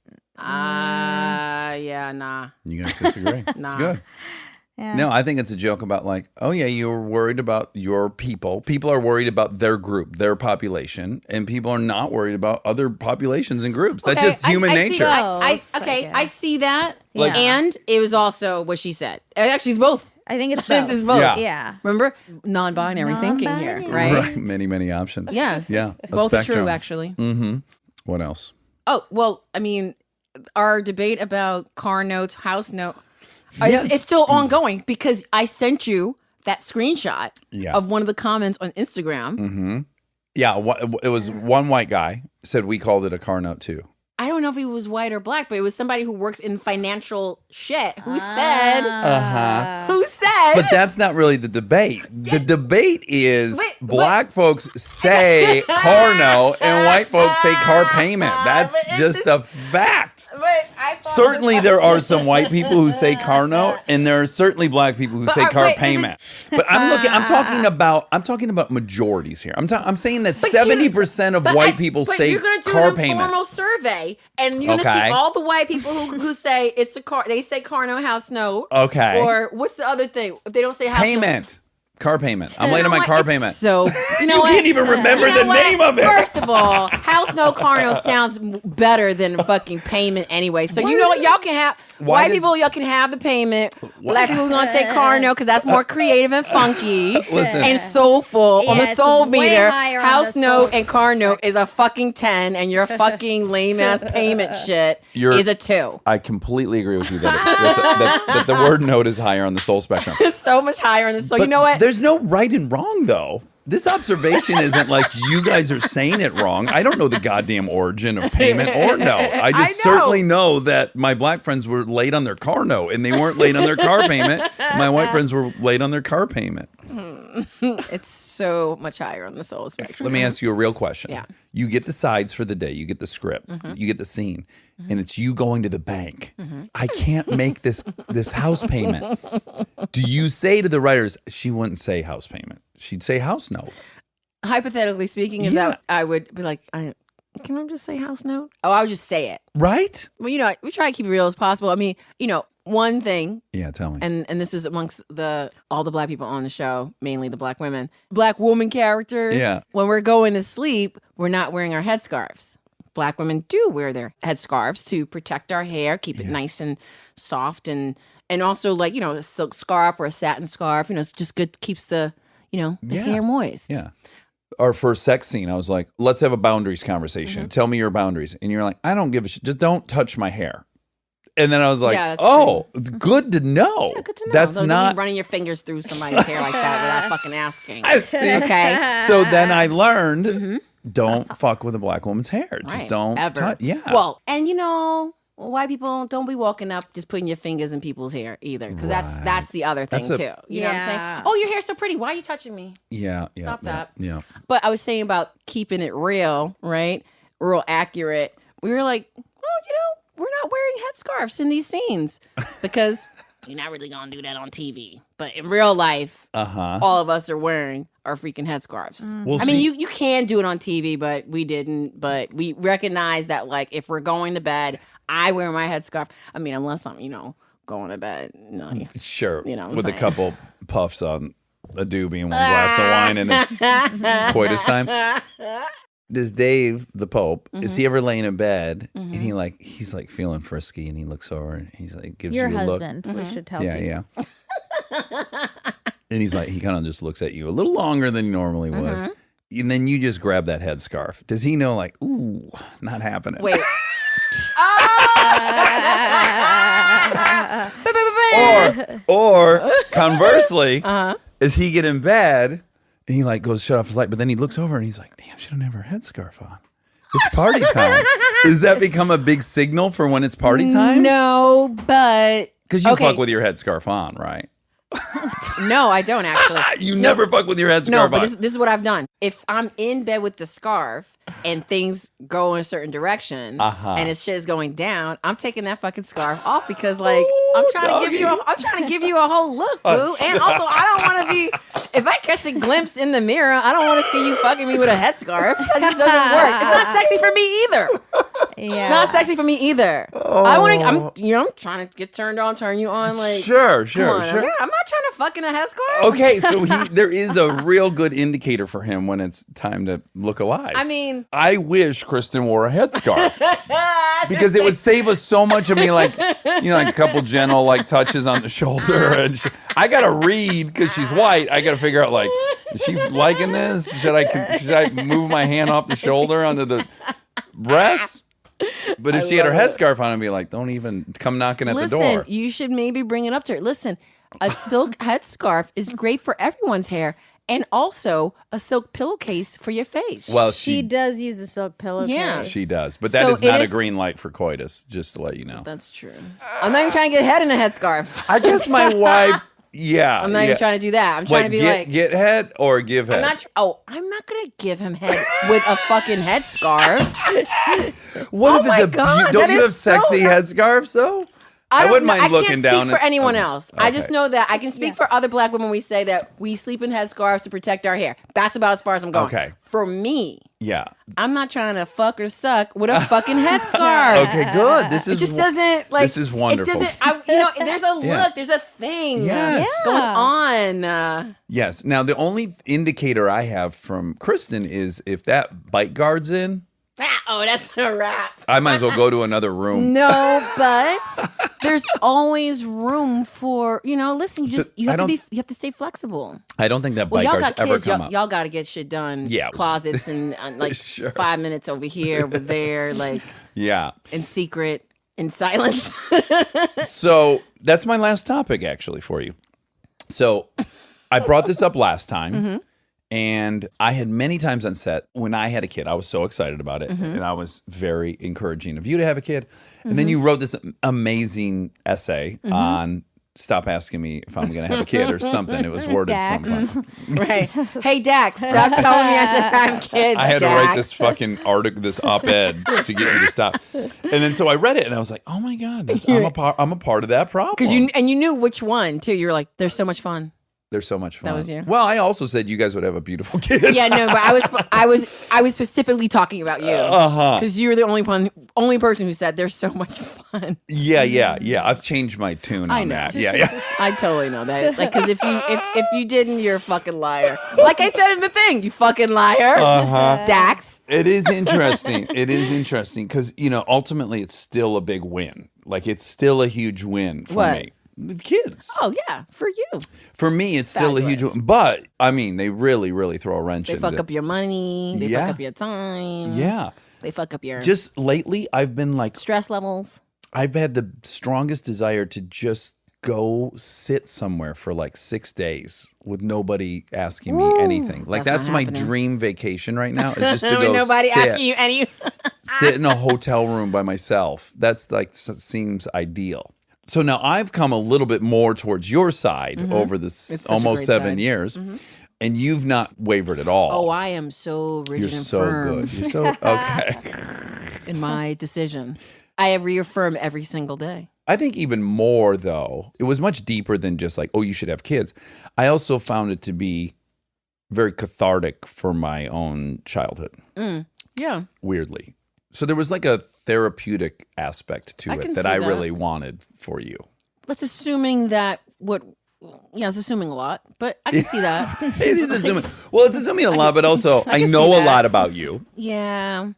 Yeah, nah. You guys disagree? It's Nah. good. Yeah. No, I think it's a joke about like, oh yeah, you're worried about your people. People are worried about their group, their population, and people are not worried about other populations and groups. That's just human I nature. See that. Oh, okay, yeah. I see that. Like- And it was also what she said. Actually, it's both. I think it's both. It's both. Yeah. Yeah. Remember? Non-binary thinking here, Non-binary. right? Right. Many options. Yeah. Yeah. A Both are spectrum. true, actually. Mm-hmm. What else? Oh, well, I mean, our debate about car notes, house note, Yes. it's still ongoing because I sent you that screenshot Yeah. of one of the comments on Instagram. Yeah. It was one white guy said we called it a car note too. I don't know if he was white or black, but it was somebody who works in financial shit who said, Uh-huh. who said. But that's not really the debate. The debate is black folks say car no and white folks say car payment. That's just a fact. Certainly there are some white people who say car no, and there are certainly black people who say car payment. But I'm talking about majorities here. I'm saying that 70% of white people say car payment. You're going to do an informal survey, and you're going to see all the white people who say it's a car. They say car no, house no. Okay. Or what's the other thing? If they don't say house payment. Car payment. I'm late on my car payment. So you can't even remember the name of it. First of all, house no, car no sounds better than fucking payment anyway. So you know what? Y'all can have white people. Y'all can have the payment. Black people gonna say car no because that's more creative and funky and soulful on the soul meter. House no and car no is a fucking 10, and your fucking lame ass payment shit is a 2. I completely agree with you that the word note is higher on the soul spectrum. It's so much higher on the soul. You know what? There's no right and wrong, though. This observation isn't like you guys are saying it wrong. I don't know the goddamn origin of payment or no. I just certainly know that my black friends were late on their car note, and they weren't late on their car payment. My white friends were late on their car payment. It's so much higher on the soul spectrum. Let me ask you a real question. Yeah. You get the sides for the day. You get the script. You get the scene. And it's you going to the bank. I can't make this house payment. Do you say to the writers, she wouldn't say house payment. She'd say house note. Hypothetically speaking, if that, I would be like, can I just say house note? Oh, I would just say it. Right? Well, we try to keep it real as possible. I mean, one thing. Yeah, tell me. And this was amongst all the black people on the show, mainly the black women. Black woman characters. Yeah. When we're going to sleep, we're not wearing our headscarves. Black women do wear their headscarves to protect our hair, keep it nice and soft, and also like, a silk scarf or a satin scarf, it's just good, keeps the hair moist. Yeah. Our first sex scene, I was like, let's have a boundaries conversation. Tell me your boundaries. And you're like, I don't give a shit. Just don't touch my hair. And then I was like, good to know. Yeah, good to know. That's Don't not be running your fingers through somebody's hair like that without fucking asking. I see. Okay. So then I learned, don't fuck with a black woman's hair. Just Right. don't. Ever. Yeah. Well, and white people, don't be walking up just putting your fingers in people's hair either, because that's the other thing too. You know what I'm saying? Oh, your hair's so pretty. Why are you touching me? Yeah. Stop that. Yeah. But I was saying about keeping it real, right? Real accurate. We were like, we're not wearing headscarves in these scenes because you're not really gonna do that on TV. But in real life, all of us are wearing our freaking headscarves. Well, I mean, you can do it on TV, but we didn't. But we recognize that, like, if we're going to bed, I wear my headscarf. I mean, unless I'm, going to bed. Sure. What I'm with saying. a couple puffs on a doobie and one glass of wine, and it's coitus time. Does Dave, the Pope, is he ever laying in bed and he's like feeling frisky, and he looks over and he's like, gives Your you a husband, look. we should tell you. Yeah. And he's like, he kind of just looks at you a little longer than he normally would. And then you just grab that headscarf. Does he know, like, ooh, not happening? Wait. Or conversely, as he get in bed and he like goes shut off his light, but then he looks over and he's like, damn, she don't have her headscarf on. It's party time. Does that become a big signal for when it's party time? No, but Because you fuck with your headscarf on, right? No, I don't actually. You never fuck with your headscarf No, on. but this is what I've done. If I'm in bed with the scarf and things go in a certain direction and his shit is going down, I'm taking that fucking scarf off because, like, I'm trying to give you a whole look, boo. And also, I don't want to be. If I catch a glimpse in the mirror, I don't want to see you fucking me with a headscarf. That just doesn't work. It's not sexy for me either. Yeah. It's not sexy for me either. I want to. I'm trying to get turned on, turn you on. Like, Sure. come on. Yeah, I'm not trying to fuck in a headscarf. Okay, so there is a real good indicator for him when it's time to look alive. I mean, I wish Kristen wore a headscarf because it would save us so much of me, like, like a couple gentle like touches on the shoulder. And I gotta read because she's white. I gotta figure out, like, is she liking this? Should I move my hand off the shoulder onto the breast? But if she had her headscarf on, I'd be like, don't even come knocking at the door. Listen, you should maybe bring it up to her. Listen, a silk headscarf is great for everyone's hair, and also a silk pillowcase for your face. Well, She does use a silk pillowcase. Yeah. she does, but that So is not it a is- green light for coitus. Just to let you know. That's true. I'm not even trying to get head in a headscarf. I guess my wife Yeah. I'm not even trying to do that. I'm trying to be get head or give head. I'm not gonna give him head with a fucking headscarf. What if my it's a God, don't that you is have sexy so- headscarves though? I don't wouldn't know. mind looking down. I can't speak for anyone okay. else. I just Okay. know that I can speak for other black women. We say that we sleep in headscarves to protect our hair. That's about as far as I'm going. Okay. For me, Yeah. I'm not trying to fuck or suck with a fucking headscarf. Okay, good. This It is just doesn't like. This is wonderful. It doesn't. There's a look. Yeah. There's a thing Yes. going on. Yes. Now the only indicator I have from Kristen is if that bite guard's in, Oh, that's a wrap. I might as well go to another room. No, but there's always room for listen. You have to stay flexible. I don't think that Well, bite y'all guard's got ever kids. come up. Y'all got to get shit done. Yeah. Closets and like Sure. 5 minutes over here, over there, like Yeah. in secret, in silence. So that's my last topic actually for you. So I brought this up last time. Mm-hmm. And I had many times on set when I had a kid, I was so excited about it. Mm-hmm. And I was very encouraging of you to have a kid. And then you wrote this amazing essay on stop asking me if I'm going to have a kid or something. It was worded Dax. something. Right. Hey, Dax, stop telling me I should have kids. I had to Dax. write this fucking article, this op-ed to get you to stop. And then so I read it and I was like, oh my God, I'm a part of that problem. Because you knew which one too. You were like, "They're so much fun." They're so much fun. That was you. Well, I also said you guys would have a beautiful kid. Yeah, no, but I was specifically talking about you. Because you were the only person who said they're so much fun. Yeah. I've changed my tune I on know. that. Yeah. I totally know that. Like, because if you didn't, you're a fucking liar. Like I said in the thing, you fucking liar. Dax. It is interesting. It is interesting because, ultimately it's still a big win. Like, it's still a huge win for What? me. With kids. Oh yeah, for you. For me, it's still a huge Fabulous. win. But, I mean, they really, really throw a wrench They into fuck up your money. They Yeah. fuck up your time. Yeah. They fuck up your Just lately, I've been like, stress levels. I've had the strongest desire to just go sit somewhere for like 6 days with nobody asking me anything. Like that's that's not my happening. dream vacation right now. Is just to With go nobody sit, asking you any. sit in a hotel room by myself. That's like seems ideal. So now I've come a little bit more towards your side over this It's such a almost great 7 side. years, and you've not wavered at all. Oh, I am so rigid You're and so firm good. You're so okay. in my decision. I reaffirm every single day. I think even more, though, it was much deeper than just like, oh, you should have kids. I also found it to be very cathartic for my own childhood, Yeah. weirdly. So there was like a therapeutic aspect to I it can that see I that. really wanted for you. Let's assuming that it's assuming a lot, but I can see that. It is assuming. Well, it's assuming a lot, but also I can know see a that. lot about you. Yeah.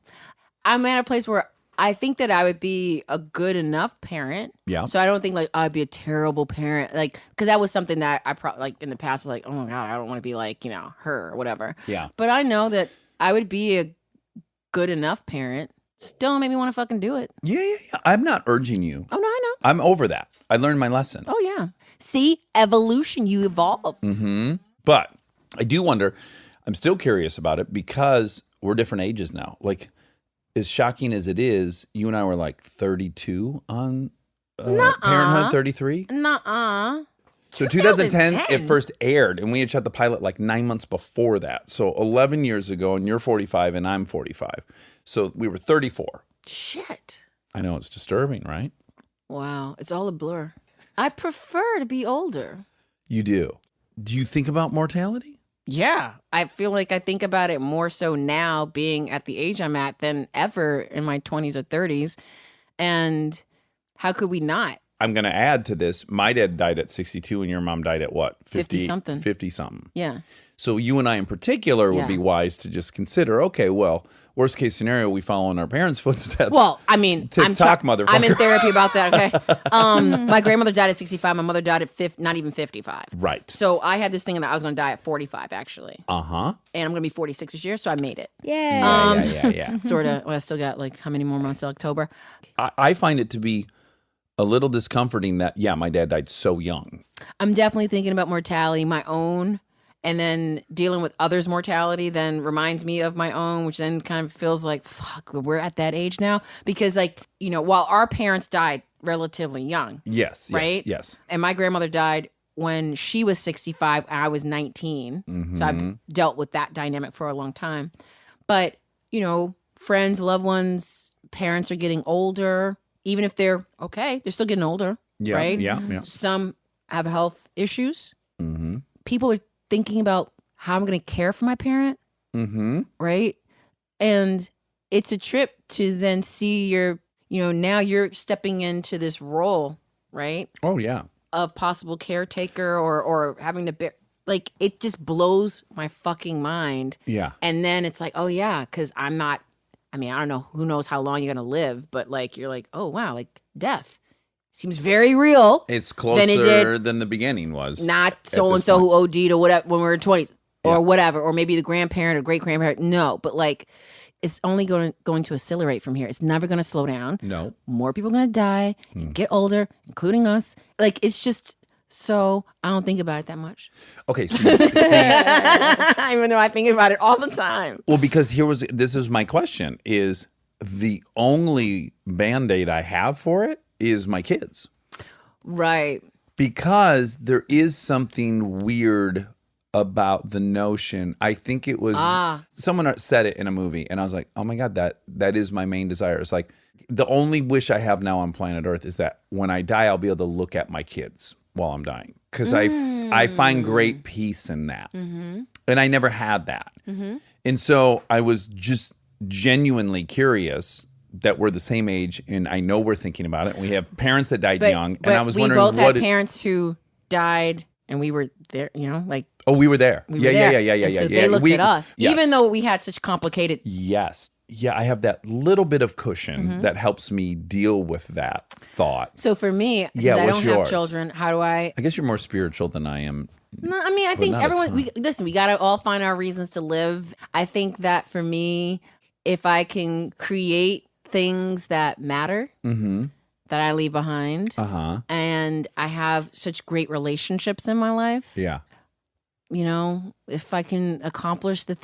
I'm at a place where I think that I would be a good enough parent. Yeah. So I don't think like I'd be a terrible parent. Like, because that was something that I probably like in the past was like, oh my God, I don't want to be like, her or whatever. Yeah. But I know that I would be a good enough parent. Still make me want to fucking do it. Yeah. I'm not urging you. Oh, no, I know. I'm over that. I learned my lesson. Oh, yeah. See, evolution, you evolved. But I do wonder, I'm still curious about it because we're different ages now. Like, as shocking as it is, you and I were like 32 on Parenthood 33. Nuh-uh. So 2010, 2010. it first aired, and we had shot the pilot like 9 months before that. So 11 years ago, and you're 45 and I'm 45. So we were 34. Shit. I know, it's disturbing, right? Wow. It's all a blur. I prefer to be older. You do. Do you think about mortality? Yeah. I feel like I think about it more so now being at the age I'm at than ever in my 20s or 30s. And how could we not? I'm going to add to this. My dad died at 62 and your mom died at what? 50-something. 50-something. Yeah. So you and I in particular would Yeah. be wise to just consider, okay, well, worst case scenario, we follow in our parents' footsteps. Well, I mean, TikTok, motherfucker. I'm in therapy about that. Okay. My grandmother died at 65. My mother died at not even 55. Right. So I had this thing that I was going to die at 45, actually. Uh-huh. And I'm going to be 46 this year, so I made it. Yay. Yeah. Sort of. Well, I still got like how many more months till October? I find it to be a little discomforting that, yeah, my dad died so young. I'm definitely thinking about mortality, my own, and then dealing with others' mortality then reminds me of my own, which then kind of feels like, fuck, we're at that age now. Because, like, while our parents died relatively young, Yes. right? Yes. And my grandmother died when she was 65, I was 19. So I've dealt with that dynamic for a long time. But, friends, loved ones, parents are getting older. Even if they're okay, they're still getting older, right? Yeah. Some have health issues. People are thinking about how I'm going to care for my parent, right? And it's a trip to then see now you're stepping into this role, right? Oh, yeah. Of possible caretaker or having to bear, like, it just blows my fucking mind. Yeah. And then it's like, oh yeah, because I don't know, who knows how long you're gonna live, but like you're like, oh wow, like death seems very real. It's closer than the beginning was. Not so and so who OD'd or whatever when we were 20s or whatever, or maybe the grandparent or great grandparent. No, but like it's only going to accelerate from here. It's never going to slow down. No. More people are going to die, get older, including us. Like, it's just so I don't think about it that much. Okay. So, even though I think about it all the time. Well, because this is my question, is the only Band-Aid I have for it is my kids. Right. Because there is something weird about the notion. I think it was someone said it in a movie, and I was like, oh my God, that is my main desire. It's like the only wish I have now on planet Earth is that when I die, I'll be able to look at my kids while I'm dying. Because I find great peace in that. And I never had that. And so I was just genuinely curious that we're the same age, and I know we're thinking about it. We have parents that died young, and I was wondering we both had parents who died, and we were there, like. Oh, we were there. Yeah. So they looked at us, even though we had such complicated. Yes. Yeah, I have that little bit of cushion that helps me deal with that thought. So for me, since I don't have children, how do I? I guess you're more spiritual than I am. No, I mean, I think everyone. We got to all find our reasons to live. I think that for me, if I can create things that matter, that I leave behind, and I have such great relationships in my life. Yeah. If I can accomplish most of the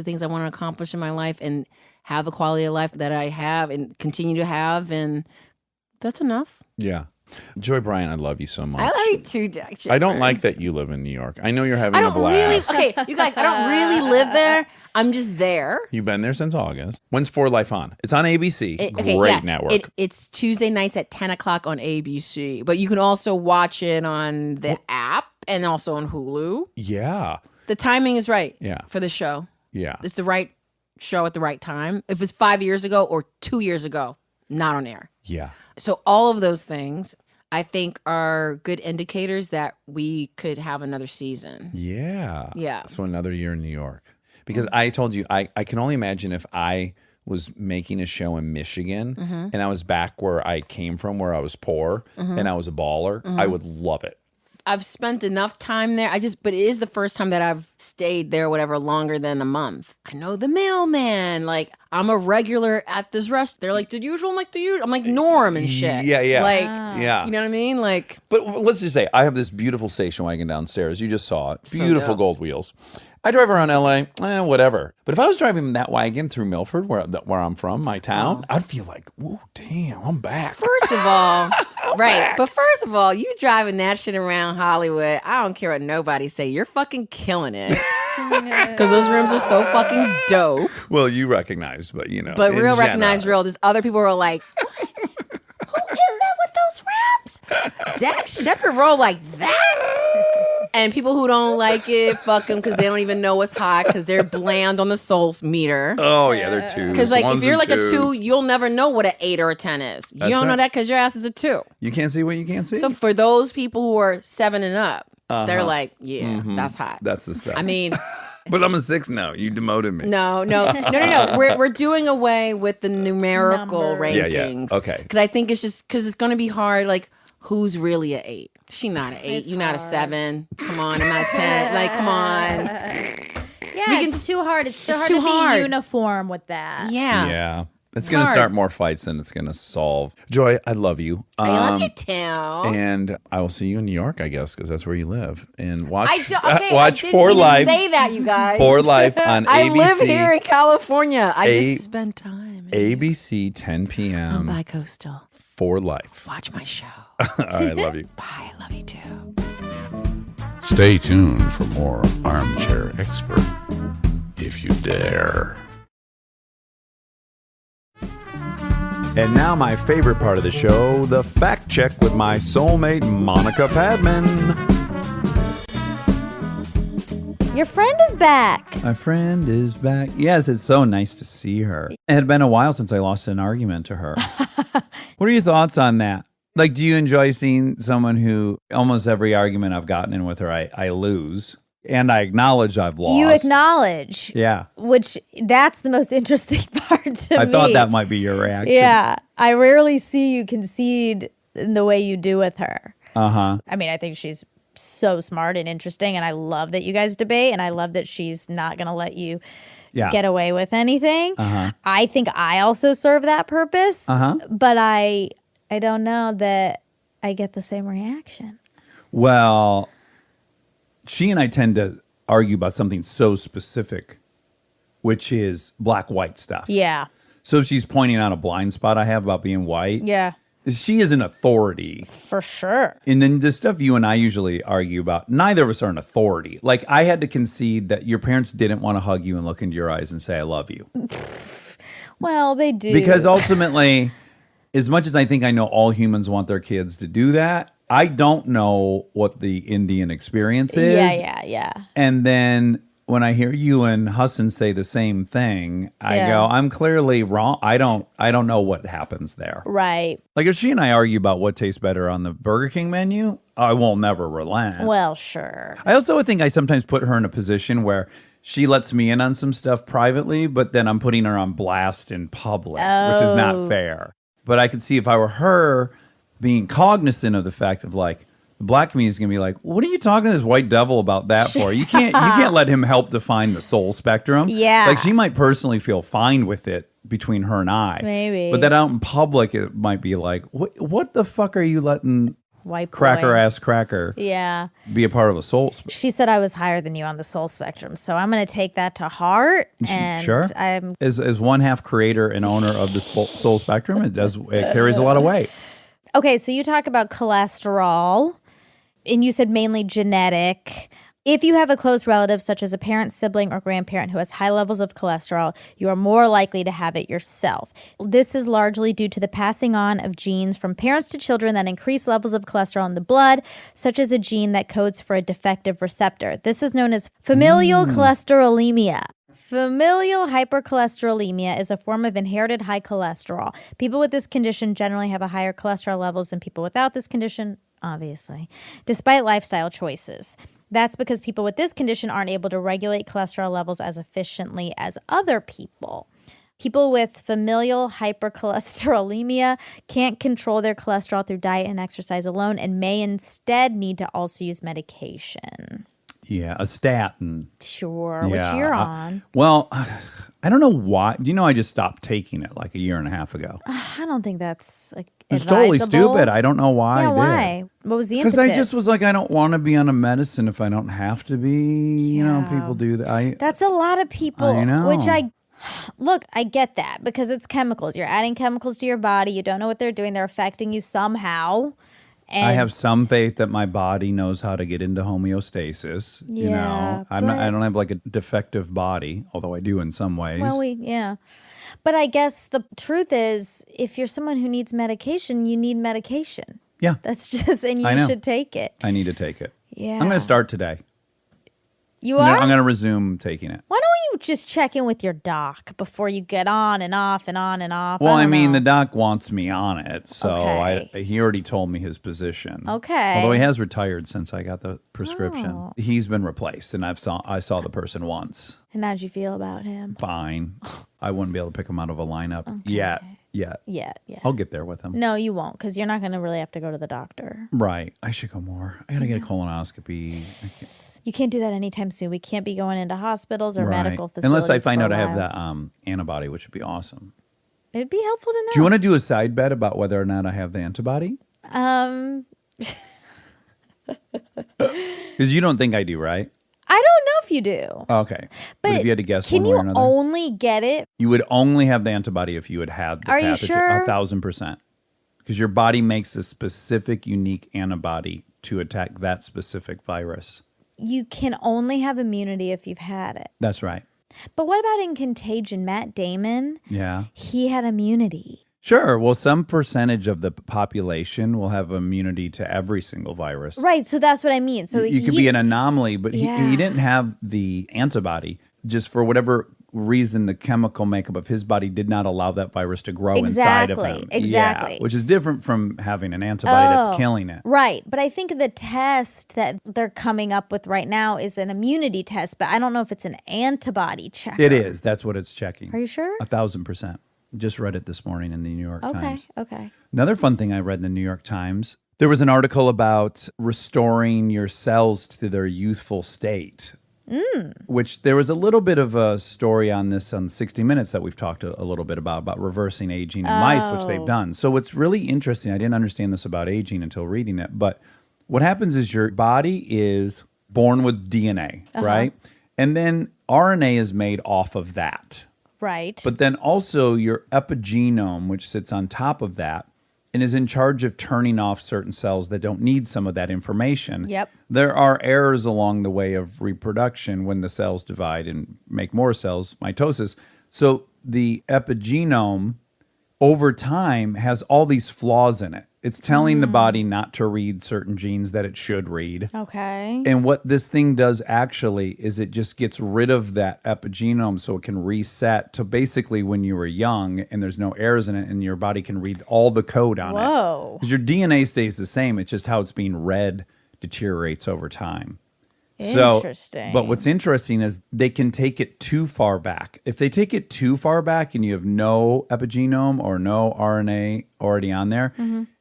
things I want to accomplish in my life and have the quality of life that I have and continue to have, and that's enough. Yeah. Joy Bryant, I love you so much. I love you too, Dax Shepard. I don't like that you live in New York. I know you're having a blast. Okay, you guys, I don't really live there. I'm just there. You've been there since August. When's For Life on? It's on ABC. Great network. It's Tuesday nights at 10 o'clock on ABC. But you can also watch it on the app and also on Hulu. Yeah. The timing is right for the show. Yeah. It's the right show at the right time. If it's 5 years ago or 2 years ago, not on air. Yeah. So all of those things, I think, are good indicators that we could have another season. Yeah. Yeah. So another year in New York. Because I told you, I can only imagine if I was making a show in Michigan and I was back where I came from, where I was poor and I was a baller, I would love it. I've spent enough time there. But it is the first time that I've stayed there, whatever, longer than a month. I know the mailman. Like, I'm a regular at this restaurant. They're like, the usual. I'm like, the usual. I'm like Norm and shit. Yeah. Like, yeah. You know what I mean? Like, but let's just say I have this beautiful station wagon downstairs. You just saw it. Beautiful gold wheels. I drive around LA, whatever. But if I was driving that wagon through Milford, where I'm from, my town, I'd feel like, oh, damn, I'm back. First of all, but first of all, you driving that shit around Hollywood, I don't care what nobody say. You're fucking killing it. Because those rims are so fucking dope. Well, you recognize, but But real recognize real. There's other people who are like, what? Who is that with those rims? Dax Shepard roll like that? And people who don't like it, fuck them, because they don't even know what's hot, because they're bland on the soul meter. Oh, yeah, they're 2s. Because if you're like a 2, you'll never know what an 8 or a 10 is. You don't know that because your ass is a 2. You can't see what you can't see. So for those people who are 7 and up, they're like, that's hot. That's the stuff. I mean... But I'm a 6 now. You demoted me. No. We're doing away with the numerical rankings. Yeah. Okay. Because I think it's just because it's going to be hard. Like, who's really an 8? She not an 8. You're not a 7. Come on, I'm not a 10. Like, come on. Yeah, it's too hard. It's too hard to be uniform with that. Yeah. Yeah. It's going to start more fights than it's going to solve. Joy, I love you. I love you too. And I will see you in New York, I guess, because that's where you live. And watch watch For Life. Say that, you guys. For Life on ABC. I live here in California. I just spend time. ABC 10 p.m. I'm bi-coastal. For Life. Watch my show. All right, love you. Bye. I love you too. Stay tuned for more Armchair Expert, if you dare. And now my favorite part of the show, the fact check with my soulmate, Monica Padman. Your friend is back. My friend is back. Yes, it's so nice to see her. It had been a while since I lost an argument to her. What are your thoughts on that? Like, do you enjoy seeing someone who almost every argument I've gotten in with her, I lose? And I acknowledge I've lost. You acknowledge. Yeah. Which, that's the most interesting part to me. I thought that might be your reaction. Yeah. I rarely see you concede in the way you do with her. Uh-huh. I mean, I think she's so smart and interesting, and I love that you guys debate, and I love that she's not going to let you get away with anything. Uh-huh. I think I also serve that purpose, but I don't know that I get the same reaction. Well, she and I tend to argue about something so specific, which is black-white stuff. Yeah. So if she's pointing out a blind spot I have about being white, Yeah. she is an authority. For sure. And then the stuff you and I usually argue about, neither of us are an authority. Like, I had to concede that your parents didn't want to hug you and look into your eyes and say, I love you. Well, they do. Because ultimately, as much as I think I know all humans want their kids to do that, I don't know what the Indian experience is. Yeah. And then when I hear you and Hassan say the same thing, I go, I'm clearly wrong. I don't know what happens there. Right. Like, if she and I argue about what tastes better on the Burger King menu, I will never relent. Well, sure. I also think I sometimes put her in a position where she lets me in on some stuff privately, but then I'm putting her on blast in public, which is not fair. But I could see if I were her being cognizant of the fact of, like, the black community is going to be like, what are you talking to this white devil about that for? You can't let him help define the soul spectrum. Yeah. Like, she might personally feel fine with it between her and I. Maybe. But then out in public, it might be like, what the fuck are you letting White boy. cracker-ass cracker Yeah. be a part of a soul spectrum? She said I was higher than you on the soul spectrum, so I'm going to take that to heart. And Sure. I'm As one half creator and owner of the soul spectrum, it carries a lot of weight. okay. So you talk about cholesterol, and you said mainly genetic. If you have a close relative, such as a parent, sibling, or grandparent who has high levels of cholesterol, you are more likely to have it yourself. This is largely due to the passing on of genes from parents to children that increase levels of cholesterol in the blood, such as a gene that codes for a defective receptor. This is known as familial cholesterolemia. Familial hypercholesterolemia is a form of inherited high cholesterol. People with this condition generally have a higher cholesterol levels than people without this condition, obviously, despite lifestyle choices. That's because people with this condition aren't able to regulate cholesterol levels as efficiently as other people. People with familial hypercholesterolemia can't control their cholesterol through diet and exercise alone and may instead need to also use medication. Yeah, a statin. Sure, Yeah, which you're on. Well, I don't know why. Do you know I just stopped taking it like a year and a half ago? I don't think that's like It's totally advisable. stupid. I don't know why Yeah, I did. why? What was the Because impetus? I just was like, I don't want to be on a medicine if I don't have to be. You know, Yeah. people do that. That's a lot of people. I know. Which look, I get that because it's chemicals. You're adding chemicals to your body. You don't know what they're doing. They're affecting you somehow. And I have some faith that my body knows how to get into homeostasis. You Yeah, know, I don't have like a defective body, although I do in some ways. Well, but I guess the truth is, if you're someone who needs medication, you need medication. Yeah. That's just, and I you know. should take it. I need to take it. Yeah. I'm going to start today. You are? I'm going to resume taking it. Why don't you just check in with your doc before you get on and off and on and off? Well, I don't mean, know. the doc wants me on it, so Okay. he already told me his position. Okay. Although he has retired since I got the prescription. Oh. He's been replaced, and I saw the person once. And how'd you feel about him? Fine. I wouldn't be able to pick him out of a lineup yet. Yeah. I'll get there with him. No, you won't, because you're not going to really have to go to the doctor. Right. I should go more. I got to get a colonoscopy. You can't do that anytime soon. We can't be going into hospitals or Right. medical facilities. Unless I find for out a I have while. that antibody, which would be awesome. It'd be helpful to know. Do you want to do a side bet about whether or not I have the antibody? Because Because you don't think I do, right? I don't know if you do. Okay. But if you had to guess can one way you or another. only get it? You would only have the antibody if you had had the Are you pathogen. sure? 1,000%. Because your body makes a specific, unique antibody to attack that specific virus. you can only have immunity if you've had it. That's right. But what about in Contagion? Matt Damon, Yeah. he had immunity. Sure. Well, some percentage of the population will have immunity to every single virus. Right. So that's what I mean. So You could be an anomaly, but Yeah. he didn't have the antibody. Just for whatever reason, the chemical makeup of his body did not allow that virus to grow inside of him. Exactly. Yeah, which is different from having an antibody that's killing it. Right. But I think the test that they're coming up with right now is an immunity test, but I don't know if it's an antibody checker. It is. That's what it's checking. Are you sure? 1,000%. Just read it this morning in the New York Times. Okay. Another fun thing I read in the New York Times, there was an article about restoring your cells to their youthful state. Which there was a little bit of a story on this on 60 Minutes that we've talked a little bit about reversing aging in mice, which they've done. So what's really interesting, I didn't understand this about aging until reading it, but what happens is your body is born with DNA, right? And then RNA is made off of that. Right. But then also your epigenome, which sits on top of that, and is in charge of turning off certain cells that don't need some of that information. Yep. There are errors along the way of reproduction when the cells divide and make more cells, mitosis. So the epigenome over time has all these flaws in it. It's telling the body not to read certain genes that it should read. Okay. And what this thing does actually is it just gets rid of that epigenome so it can reset to basically when you were young and there's no errors in it and your body can read all the code on it. Whoa. Because your DNA stays the same. It's just how it's being read deteriorates over time. Interesting. But what's interesting is they can take it too far back. If they take it too far back and you have no epigenome or no RNA already on there,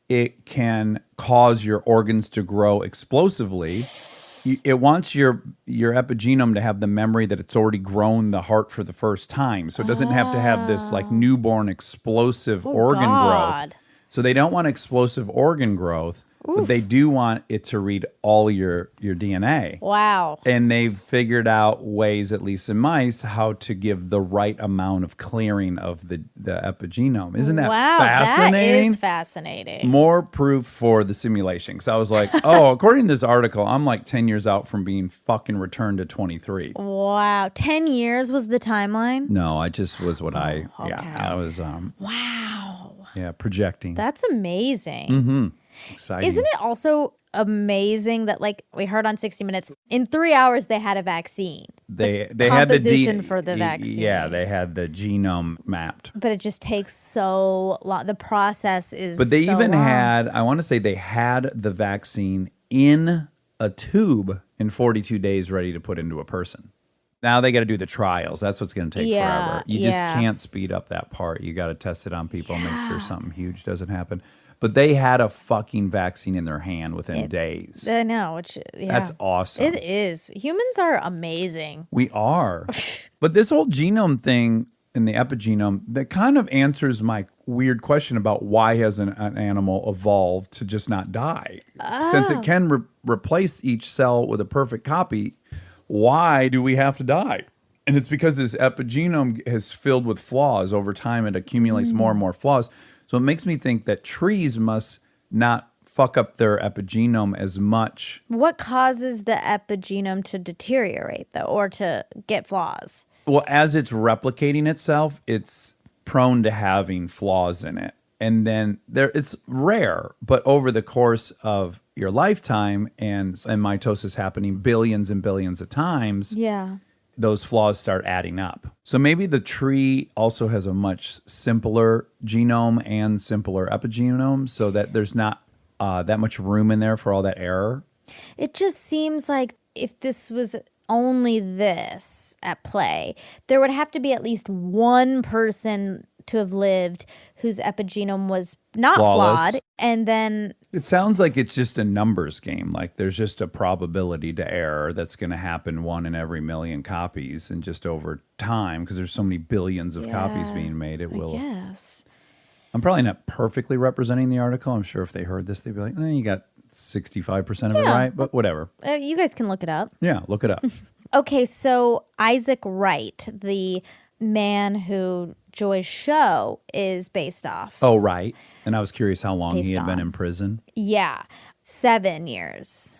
it can cause your organs to grow explosively. It wants your epigenome to have the memory that it's already grown the heart for the first time. So it doesn't have to have this like newborn explosive organ God. growth. So they don't want explosive organ growth, but they do want it to read all your DNA. Wow. And they've figured out ways, at least in mice, how to give the right amount of clearing of the epigenome. Isn't that fascinating? That is fascinating. More proof for the simulation. Because I was like, oh, according to this article, I'm like 10 years out from being fucking returned to 23. Wow. 10 years was the timeline? No, I just was what I was, Wow. projecting. That's amazing. Exciting. Isn't it also amazing that, like we heard on 60 Minutes, in 3 hours they had a vaccine? They had the composition for the vaccine. Yeah, they had the genome mapped. But it just takes so long. The process is But they so even long. had, I want to say they had the vaccine in a tube in 42 days ready to put into a person. Now they got to do the trials. That's what's going to take forever. You just can't speed up that part. You got to test it on people, make sure something huge doesn't happen. But they had a fucking vaccine in their hand within days. I know. That's awesome. It is. Humans are amazing. We are. But this whole genome thing in the epigenome, that kind of answers my weird question about why has an animal evolved to just not die? Since it can replace each cell with a perfect copy, why do we have to die? And it's because this epigenome is filled with flaws. Over time, it accumulates more and more flaws. So it makes me think that trees must not fuck up their epigenome as much. What causes the epigenome to deteriorate, though, or to get flaws? Well, as it's replicating itself, it's prone to having flaws in it. And then it's rare, but over the course of your lifetime and mitosis happening billions and billions of times, those flaws start adding up. So maybe the tree also has a much simpler genome and simpler epigenome so that there's not that much room in there for all that error. It just seems like if this was only this at play, there would have to be at least one person to have lived whose epigenome was not Flawless. flawed. And then It sounds like it's just a numbers game. Like there's just a probability to error that's going to happen 1 in every million copies. And just over time, because there's so many billions of copies being made, it will. Yes. I'm probably not perfectly representing the article. I'm sure if they heard this, they'd be like, you got 65% of it right, but whatever. You guys can look it up. Yeah, look it up. Okay, so Isaac Wright, the man who Joy's show is based off. Oh, right. And I was curious how long he Based had been on. in prison. Yeah, 7 years.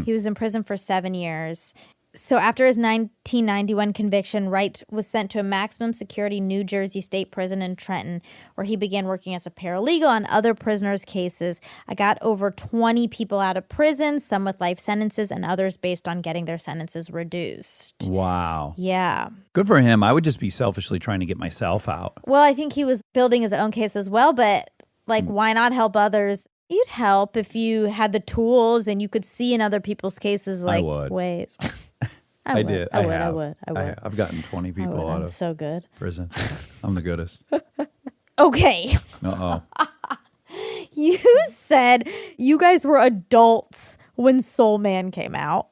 He was in prison for 7 years. So after his 1991 conviction, Wright was sent to a maximum security New Jersey State Prison in Trenton, where he began working as a paralegal on other prisoners' cases. I got over 20 people out of prison, some with life sentences and others based on getting their sentences reduced. Wow. Yeah. Good for him. I would just be selfishly trying to get myself out. Well, I think he was building his own case as well, but like, why not help others? You'd help if you had the tools and you could see in other people's cases like would. ways. I did. I have. would. I've gotten 20 people out I'm of so good. prison. I'm the goodest. Okay. Uh-oh. You said you guys were adults when Soul Man came out.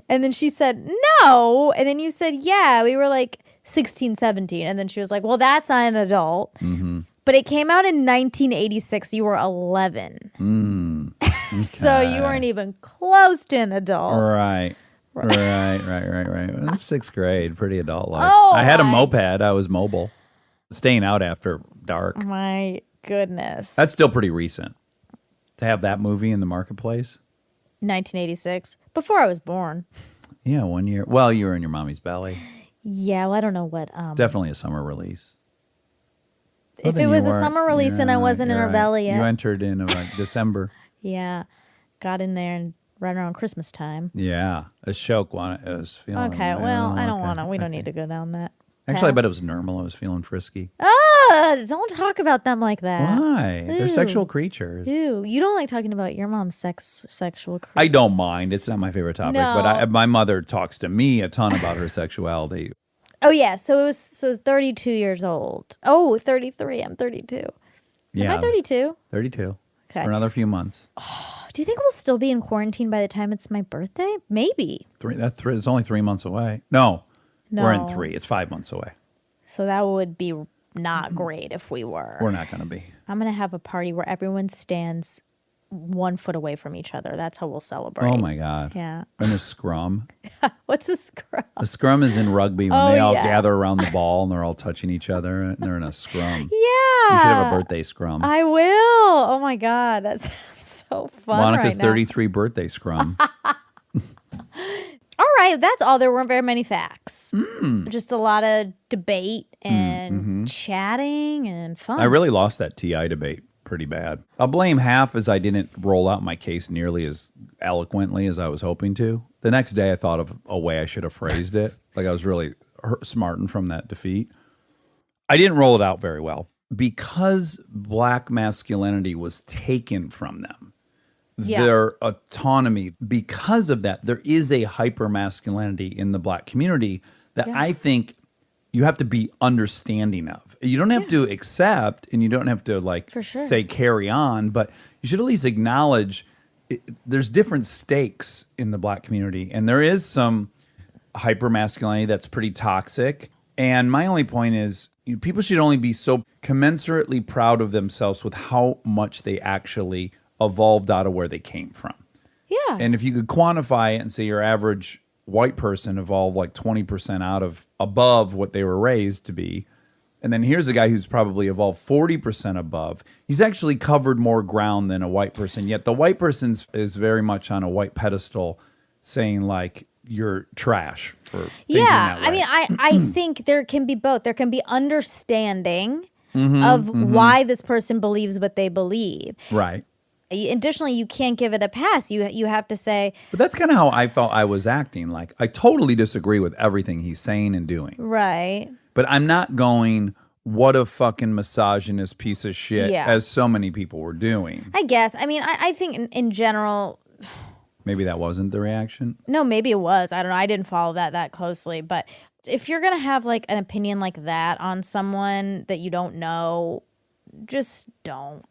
And then she said, no. And then you said, yeah, we were like 16, 17. And then she was like, well, that's not an adult. Mm-hmm. But it came out in 1986. You were 11. So you weren't even close to an adult. Right. Right. Well, that's sixth grade, pretty adult life. Oh, I had a my- moped. I was mobile. Staying out after dark. My goodness. That's still pretty recent. To have that movie in the marketplace. 1986. Before I was born. Yeah, 1 year. Well, you were in your mommy's belly. Yeah, well, I don't know what. Definitely a summer release. If it was a summer release and I wasn't in her belly yet. You entered in like December. Yeah. Got in there and right around Christmas time. Yeah. A shock one. It was feeling. Okay, well, I don't okay, want to. We don't okay. need to go down that. Actually, I path. bet it was normal. I was feeling frisky. Don't talk about them like that. Why? They're Ew. sexual creatures. Ew, you don't like talking about your mom's sexual I don't mind. It's not my favorite topic, No. but my mother talks to me a ton about her sexuality. Oh yeah, so it was 32 years old. Oh, 33. I'm 32. Yeah, Am I 32? 32. Okay. For another few months. Do you think we'll still be in quarantine by the time it's my birthday? Maybe. It's only 3 months away. No, we're in No. 3. It's 5 months away. So that would be not great if we were. We're not going to be. I'm going to have a party where everyone stands 1 foot away from each other. That's how we'll celebrate. Oh my God. Yeah. And a scrum. What's a scrum? A scrum is in rugby when Oh, they all yeah. gather around the ball and they're all touching each other and they're in a scrum. Yeah. You should have a birthday scrum. I will. Oh my God. That's so fun. Monica's right now. 33 birthday scrum. All right. That's all. There weren't very many facts. Just a lot of debate and chatting and fun. I really lost that TI debate pretty bad. I'll blame half as I didn't roll out my case nearly as eloquently as I was hoping to. The next day I thought of a way I should have phrased it. Like I was really smarting from that defeat. I didn't roll it out very well. Because black masculinity was taken from them. Yeah. Their autonomy, because of that, there is a hyper masculinity in the black community that I think you have to be understanding of. You don't have to accept and you don't have to For sure. say carry on, but you should at least acknowledge there's different stakes in the black community. And there is some hyper masculinity that's pretty toxic. And my only point is people should only be so commensurately proud of themselves with how much they actually evolved out of where they came from. Yeah. And if you could quantify it and say your average white person evolved like 20% out of above what they were raised to be, and then here's a guy who's probably evolved 40% above. He's actually covered more ground than a white person, yet the white person is very much on a white pedestal saying like you're trash for thinking that way. I mean, I think there can be both. There can be understanding of why this person believes what they believe. Right. Additionally, you can't give it a pass. You have to say, But that's kind of how I felt I was acting. Like, I totally disagree with everything he's saying and doing. right. But I'm not going, what a fucking misogynist piece of shit, Yeah. as so many people were doing. I guess. I mean, I think in general, Maybe that wasn't the reaction. no, maybe it was. I don't know. I didn't follow that closely. But if you're going to have like an opinion like that on someone that you don't know, just don't.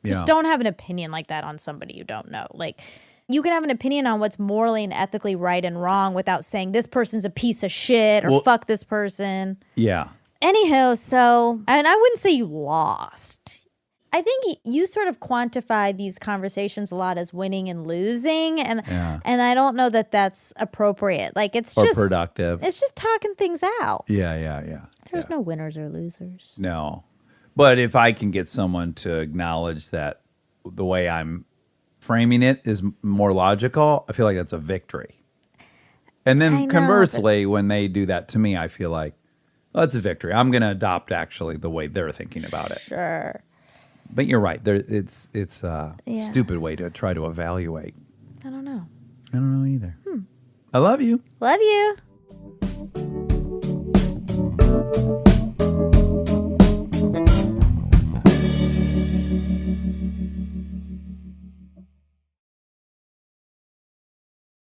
Just Yeah. don't have an opinion like that on somebody you don't know. Like, you can have an opinion on what's morally and ethically right and wrong without saying this person's a piece of shit or Well- fuck this person. Yeah. Anyhow, so, and I wouldn't say you lost. I think you sort of quantify these conversations a lot as winning and losing, and Yeah. and I don't know that that's appropriate. Like it's Or just productive. it's just talking things out. Yeah. There's no winners or losers. No. But if I can get someone to acknowledge that the way I'm framing it is more logical, I feel like that's a victory. And I then know, conversely, when they do that to me, I feel like, oh, that's a victory. I'm going to adopt actually the way they're thinking about it. Sure. But you're right. It's a stupid way to try to evaluate. I don't know. I don't know either. I love you. Love you.